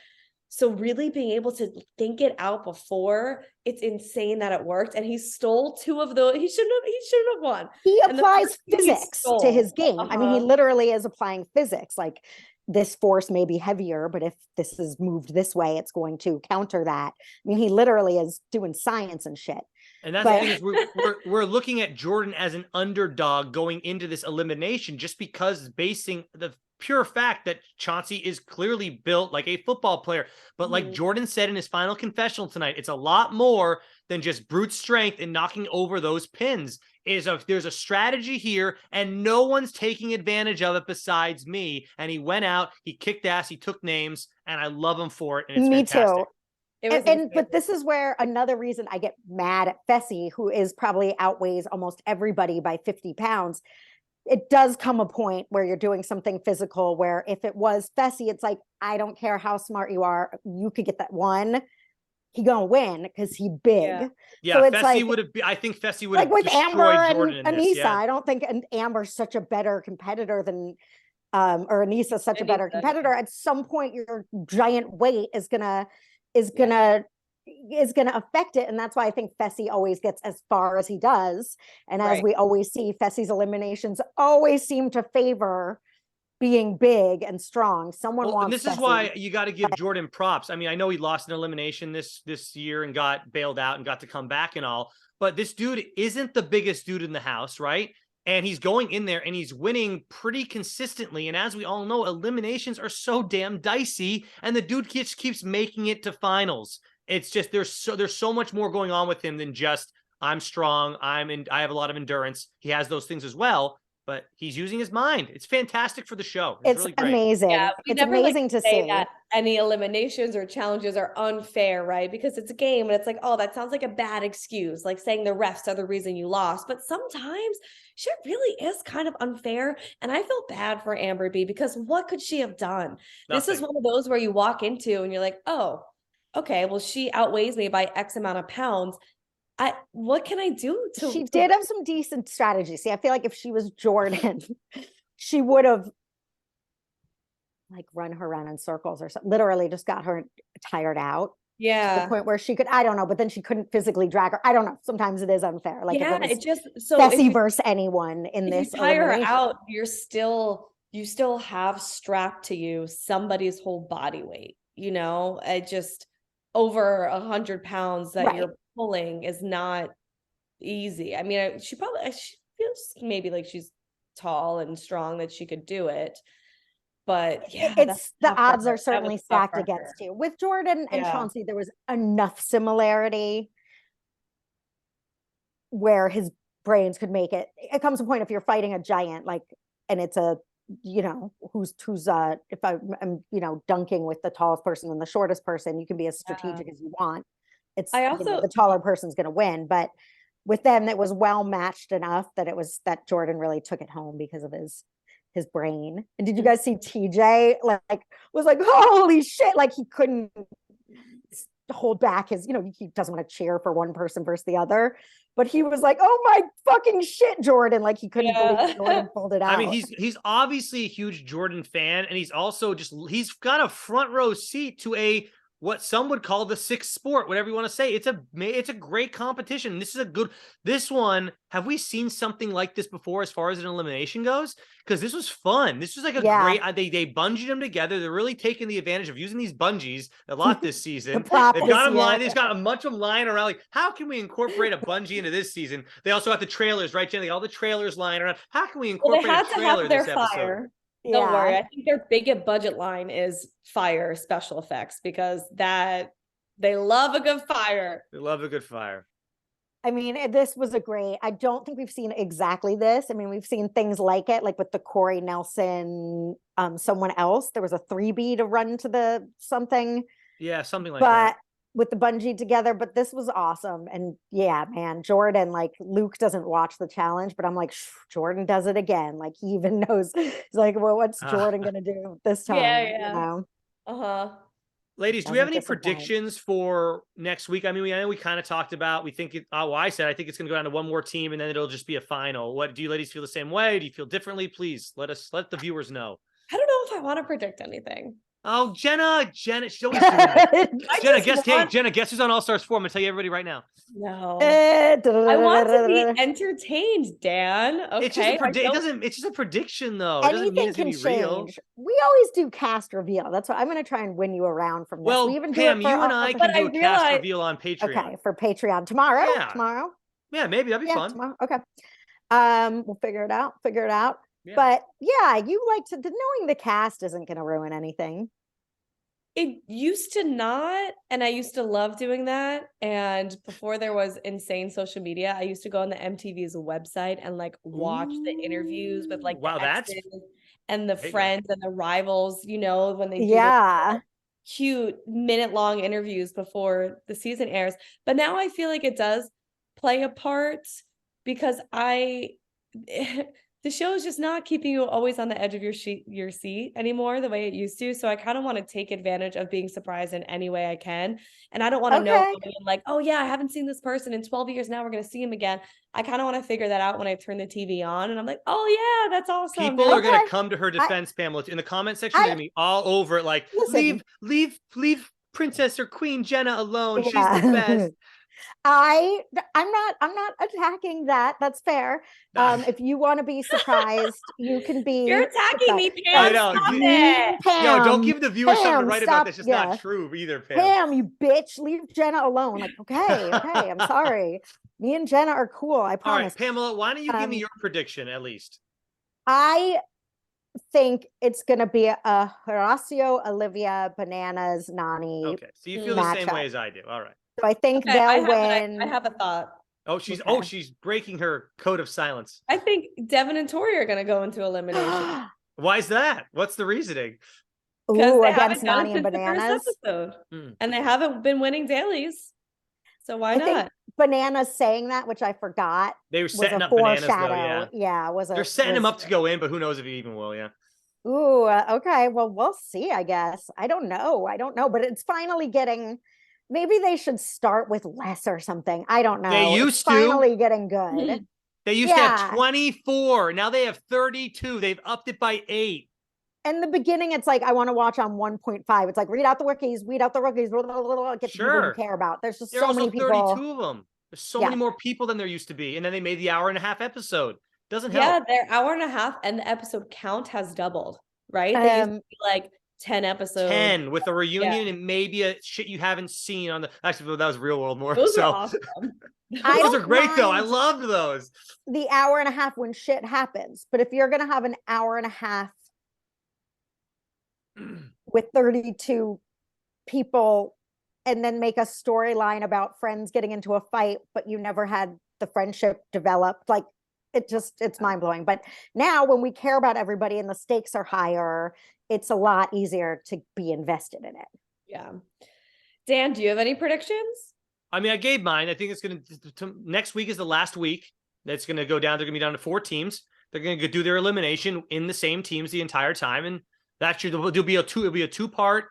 So really being able to think it out before, it's insane that it worked. And he stole two of those. He shouldn't have won. He applies physics to his game. I mean, he literally is applying physics. Like, this force may be heavier, but if this is moved this way, it's going to counter that. I mean, he literally is doing science and shit. And that's the thing is we're looking at Jordan as an underdog going into this elimination just because basing the pure fact that Chauncey is clearly built like a football player. But like Jordan said in his final confessional tonight, it's a lot more than just brute strength and knocking over those pins. There's a strategy here, and no one's taking advantage of it besides me. And he went out, he kicked ass, he took names, and I love him for it. And it's Me fantastic. too. But this is where another reason I get mad at Fessy, who is probably outweighs almost everybody by 50 pounds. It does come a point where you're doing something physical where if it was Fessy, it's like, I don't care how smart you are, you could get that one. He gonna win because he big. Yeah, so it's Fessy like, would have. I think Fessy would have like with Amber and Jordan in Aneesa. this, yeah. I don't think Amber's such a better competitor than, or Aneesa's such a better competitor. At some point, your giant weight is gonna affect it, and that's why I think Fessy always gets as far as he does. And as we always see, Fessy's eliminations always seem to favor being big and strong. Someone wants. And this is why you got to give Jordan props. I mean, I know he lost an elimination this year and got bailed out and got to come back and all, but this dude isn't the biggest dude in the house, right? And he's going in there and he's winning pretty consistently. And as we all know, eliminations are so damn dicey, and the dude keeps making it to finals. It's just there's so much more going on with him than just I'm strong, I have a lot of endurance. He has those things as well, but he's using his mind. It's fantastic for the show. It's really great. Amazing. Yeah, it's amazing to see that any eliminations or challenges are unfair, right? Because it's a game and it's like, oh, that sounds like a bad excuse, like saying the refs are the reason you lost. But sometimes shit really is kind of unfair. And I feel bad for Amber B, because what could she have done? This is one of those where you walk into and you're like, oh, okay, well, she outweighs me by X amount of pounds. What can I do to? She did have some decent strategy. See, I feel like if she was Jordan, she would have like run her around in circles or something. Literally just got her tired out. Yeah. To the point where she could, I don't know, but then she couldn't physically drag her. I don't know. Sometimes it is unfair. Like yeah, if it was so Fessy versus anyone in if this. You tire her out, you still have strapped to you somebody's whole body weight. You know, it just over 100 pounds that you're pulling is not easy. I mean, she feels maybe like she's tall and strong that she could do it, but yeah, it's the odds are certainly stacked against you. With Jordan and Chauncey, there was enough similarity where his brains could make it. It comes to a point if you're fighting a giant, like, and it's a, you know, who's if I'm dunking with the tallest person and the shortest person, you can be as strategic as you want. It's the taller person's going to win, but with them it was well matched enough that Jordan really took it home because of his brain. And did you guys see TJ was like, holy shit, like he couldn't hold back his, he doesn't want to cheer for one person versus the other, but he was like, oh my fucking shit, Jordan, like he couldn't believe Jordan pulled it out. I mean, he's obviously a huge Jordan fan, and he's also he's got a front row seat to what some would call the sixth sport, whatever you want to say. It's a great competition. This one, have we seen something like this before as far as an elimination goes? Because this was fun. This was like a great, they bungeed them together. They're really taking the advantage of using these bungees a lot this season. They've got them lying. They've got a bunch of them lying around. Like, how can we incorporate a bungee into this season? They also got the trailers, right, Jenna? All the trailers lying around. How can we incorporate a trailer this episode? Fire. Don't worry. I think their biggest budget line is fire special effects, because they love a good fire. They love a good fire. I mean, this was I don't think we've seen exactly this. I mean, we've seen things like it, like with the Corey Nelson, someone else. There was a 3B to run to the something. Yeah, something like that. With the bungee together, but this was awesome. And yeah, man, Jordan, like Luke doesn't watch the challenge, but I'm like, Jordan does it again. Like he even knows. He's like, well, what's Jordan gonna do this time? Yeah. Ladies, do we have any predictions for next week? I mean, I know we kind of talked about, I think it's going to go down to one more team and then it'll just be a final. What do you ladies feel the same way? Do you feel differently? Please let the viewers know. I don't know if I want to predict anything. Oh, Jenna, she's always doing that. Jenna, guess who's on All Stars 4? I'm gonna tell you everybody right now. No, I want to be entertained, Dan. Okay, it's just a prediction, though. It doesn't mean it's gonna be real. We always do cast reveal. That's why I'm gonna try and win you around from this. Well, we even Pam, you and I can do a cast reveal on Patreon. Okay, for Patreon tomorrow. Yeah. Tomorrow. Yeah, maybe that'd be fun. Tomorrow. Okay. We'll figure it out. Yeah. But yeah, you like to knowing the cast isn't going to ruin anything. It used to not, and I used to love doing that. And before there was insane social media, I used to go on the MTV's website and like watch the interviews with like Wow, the that's exes and the there you go. friends and the rivals, you know, when they do those Yeah. cute minute-long interviews before the season airs. But now I feel like it does play a part because the show is just not keeping you always on the edge of your seat anymore the way it used to. So I kind of want to take advantage of being surprised in any way I can. And I don't want to know Okay. going in like, oh yeah, I haven't seen this person in 12 years. Now we're going to see him again. I kind of want to figure that out when I turn the TV on and I'm like, oh yeah, that's awesome. People are going to Okay. come to her I, defense, Pamela. In the comment section, they're going to be all over it. Like, listen. leave Princess or Queen Jenna alone. She's the Yeah. best. I'm not attacking that. That's fair. If you want to be surprised, you can be. You're attacking me, I Pam. know. Stop it. Pam, Yo, don't give the viewers something to Pam, write about stop. that's just Yeah. not true either, Pam. Pam, you bitch, leave Jenna alone. Like, okay, I'm sorry. Me and Jenna are cool. I All promise. right, Pamela, why don't you give me your prediction at least? I think it's gonna be a Horacio, Olivia, Bananas, Nany. Okay, so you feel the same matchup. way as I do. All right. So I think Okay, they'll win. I have a thought. Oh, she's Okay. she's breaking her code of silence. I think Devin and Tori are going to go into elimination. Why is that? What's the reasoning? Because Ooh, they against haven't done Nany it and since the first Bananas. episode. And they haven't been winning dailies. So why I not? think Bananas saying that, which I forgot, They were was setting a up Bananas, though, foreshadow. yeah. They're setting him up to go in, but who knows if he even will, yeah. Ooh, okay. Well, we'll see, I guess. I don't know, but it's finally getting. Maybe they should start with less or something. I don't know. They used it's to. finally getting good. They used to have 24. Now they have 32. They've upped it by 8. In the beginning, it's like I want to watch on 1.5. It's like read out the rookies, weed out the rookies, get the people you care about. There's just so many people. 32 of them. There's so many more people than there used to be. And then they made the hour-and-a-half episode. Doesn't help. Yeah, their hour and a half and the episode count has doubled, right? They used to be like 10 episodes. 10 with a reunion and maybe a shit you haven't seen on the. Actually, that was Real World more. Those so are awesome. those are great though. I loved those. The hour and a half when shit happens, but if you're gonna have an hour and a half with 32 people and then make a storyline about friends getting into a fight, but you never had the friendship developed, like it's mind-blowing. But now when we care about everybody and the stakes are higher, it's a lot easier to be invested in it. Yeah. Dan, do you have any predictions? I mean, I gave mine. I think it's going to next week is the last week. That's going to go down. They're going to be down to 4 teams. They're going to do their elimination in the same teams the entire time. And that should it'll be a 2-part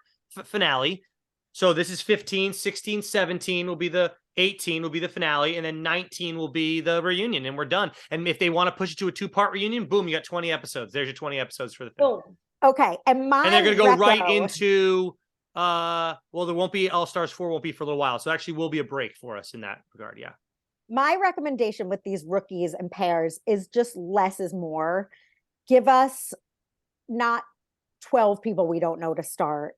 finale. So this is 15, 16, 17 will be the 18 will be the finale, and then 19 will be the reunion, and we're done. And if they want to push it to a 2-part reunion, boom, you got 20 episodes. There's your 20 episodes for the finale. Okay, and they're gonna go right into well, there won't be All Stars 4 won't be for a little while, so actually will be a break for us in that regard. Yeah. My recommendation with these rookies and pairs is just less is more. Give us not 12 people we don't know to start.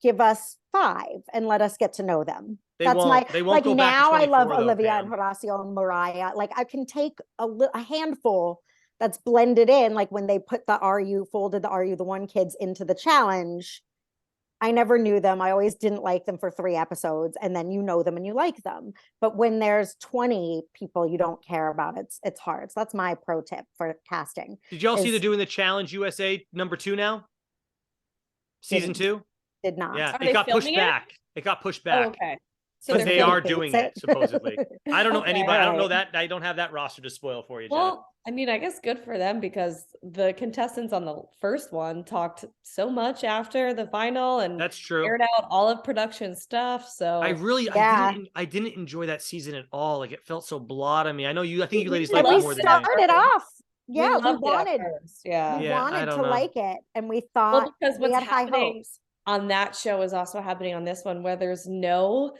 Give us 5 and let us get to know them. They That's won't like go back now to 24, I love though, Olivia Pam. and Horacio and Mariah. Like I can take a handful that's blended in, like when they put folded the the one kids into the challenge. I never knew them. I always didn't like them for 3 episodes, and then you know them and you like them. But when there's 20 people you don't care about, it's hard. So that's my pro tip for casting. Did y'all see they're doing the Challenge USA #2 now? Season 2? Did not. Yeah, it got pushed back. It got pushed back. Oh, okay. So they are doing it supposedly. I don't know anybody. I don't know that. I don't have that roster to spoil for you, Jenna. Well, I mean, I guess good for them because the contestants on the first one talked so much after the final and that's true. Aired out all of production stuff. So I didn't enjoy that season at all. Like it felt so blah to me. I know you. I think you ladies like we it more than I. started off. Yeah, we wanted to like it, and we thought because we what's had high happening hopes. On that show is also happening on this one, where there's no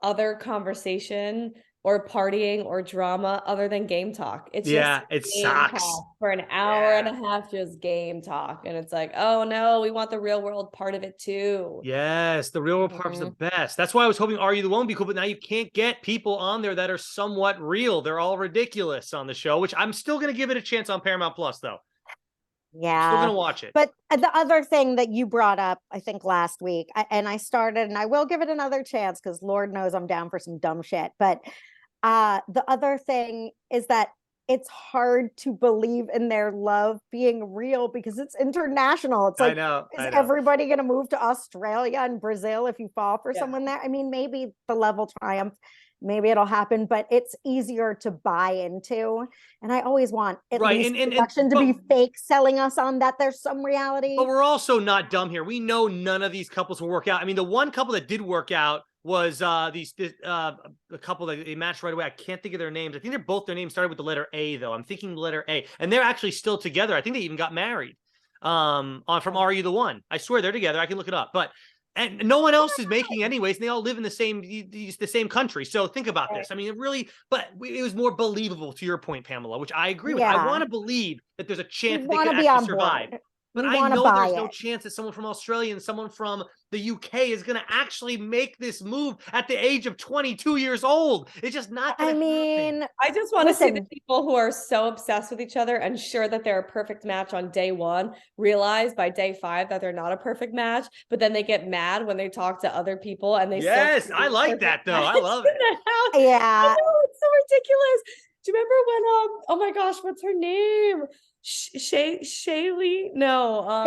other conversation or partying or drama other than game talk. It's just it game sucks. talk for an hour and a half, just game talk. And it's like, oh no, we want the real world part of it too. Yes, the real world part's the best. That's why I was hoping Are You the One would be cool, but now you can't get people on there that are somewhat real. They're all ridiculous on the show, which I'm still going to give it a chance on Paramount Plus, though. Yeah. I'm still going to watch it. But the other thing that you brought up, I think last week, and I will give it another chance because Lord knows I'm down for some dumb shit. But the other thing is that it's hard to believe in their love being real because it's international. It's like, I know. Everybody going to move to Australia and Brazil if you fall for someone there? I mean, maybe the love will triumph. Maybe it'll happen, but it's easier to buy into. And I always want at least production to be fake, selling us on that there's some reality. But we're also not dumb here. We know none of these couples will work out. I mean, the one couple that did work out was a couple that they matched right away. I can't think of their names. I think their names started with the letter A, though. I'm thinking the letter A, and they're actually still together. I think they even got married from Are You the One? I swear they're together. I can look it up, and no one else is making anyways, and they all live in the same country. So think about this. I mean, it was more believable, to your point, Pamela, which I agree with. I want to believe that there's a chance that they can actually survive. But I know there's no chance that someone from Australia and someone from the UK is going to actually make this move at the age of 22 years old. It's just not going to happen. I just want to see the people who are so obsessed with each other and sure that they're a perfect match on day one, realize by day 5 that they're not a perfect match, but then they get mad when they talk to other people and they I like that, though. I love it. Yeah. It's so ridiculous. Do you remember when, oh my gosh, what's her name? Shaylee? No.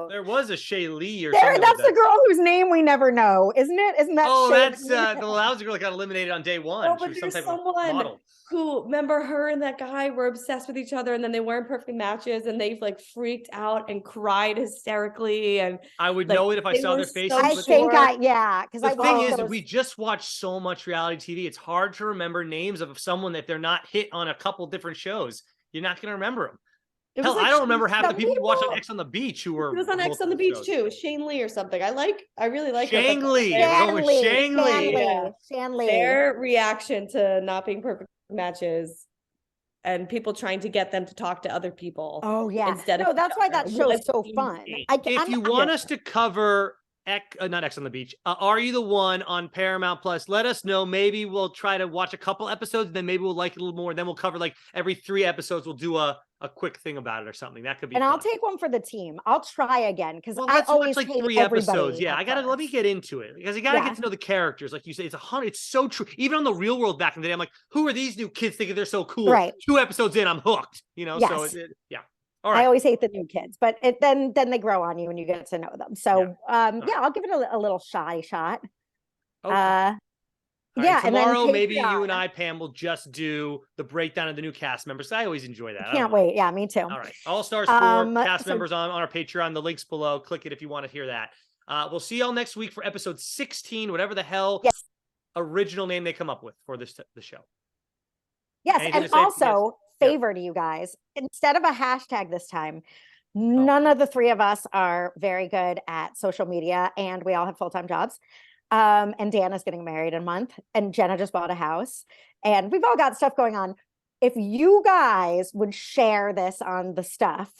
There was a Shaylee or something. That's the girl whose name we never know, isn't it? Isn't that? Oh, that's that was the girl that got eliminated on day 1. No, but there's someone who, remember, her and that guy were obsessed with each other, and then they weren't perfect matches, and they like freaked out and cried hysterically. And I would know it if I saw their faces. Because the thing is, we just watch so much reality TV. It's hard to remember names of someone if they're not hit on a couple different shows. You're not going to remember them. Hell, I don't remember half the people who watched on X on the Beach who were. It was on X on the Beach too. Shane Lee or something. I really like Shane Lee. Their reaction to not being perfect matches and people trying to get them to talk to other people. Oh yeah. That's why that show is so fun. If you want us to cover not X on the Beach, Are You the One on Paramount Plus, let us know. Maybe we'll try to watch a couple episodes, then maybe we'll like it a little more. Then we'll cover like every 3 episodes. We'll do a quick thing about it or something. That could be fun. I'll take one for the team. I'll try again because I always like hate 3 episodes. Yeah, let me get into it because you gotta get to know the characters. Like you say, it's so true. Even on the Real World back in the day, I'm like, who are these new kids thinking they're so cool? Right. 2 episodes in, I'm hooked. So yeah. All right. I always hate the new kids, but then they grow on you and you get to know them. So I'll give it a little shy shot. Okay. Yeah, tomorrow maybe you and I, Pam, will just do the breakdown of the new cast members. I always enjoy that. Can't wait. Yeah, me too. All right, All Stars 4 cast members on our Patreon. The link's below. Click it if you want to hear that. We'll see y'all next week for episode 16, whatever the hell original name they come up with for the show. Yes, and also favor to you guys, instead of a hashtag this time. None of the 3 of us are very good at social media, and we all have full-time jobs. And Dan is getting married in a month, and Jenna just bought a house, and we've all got stuff going on. If you guys would share this on the stuff,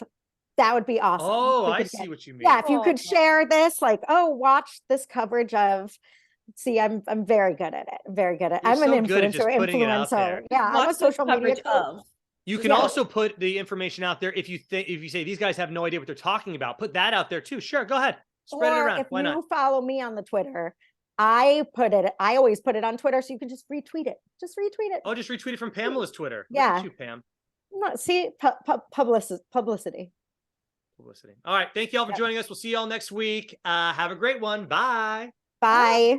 that would be awesome. Oh, I see what you mean. Yeah, if you could share this, like, watch this coverage of. See, I'm very good at it. Very good at it. I'm an influencer. Yeah, I'm a social media coach. You can also put the information out there if you say these guys have no idea what they're talking about. Put that out there too. Sure, go ahead. Spread it around. If you follow me on the Twitter, I always put it on Twitter, so you can just retweet it. Just retweet it. Oh, just retweet it from Pamela's Twitter. Yeah. Look at you, Pam. See, publicity. All right. Thank you all for joining us. We'll see you all next week. Have a great one. Bye. Bye.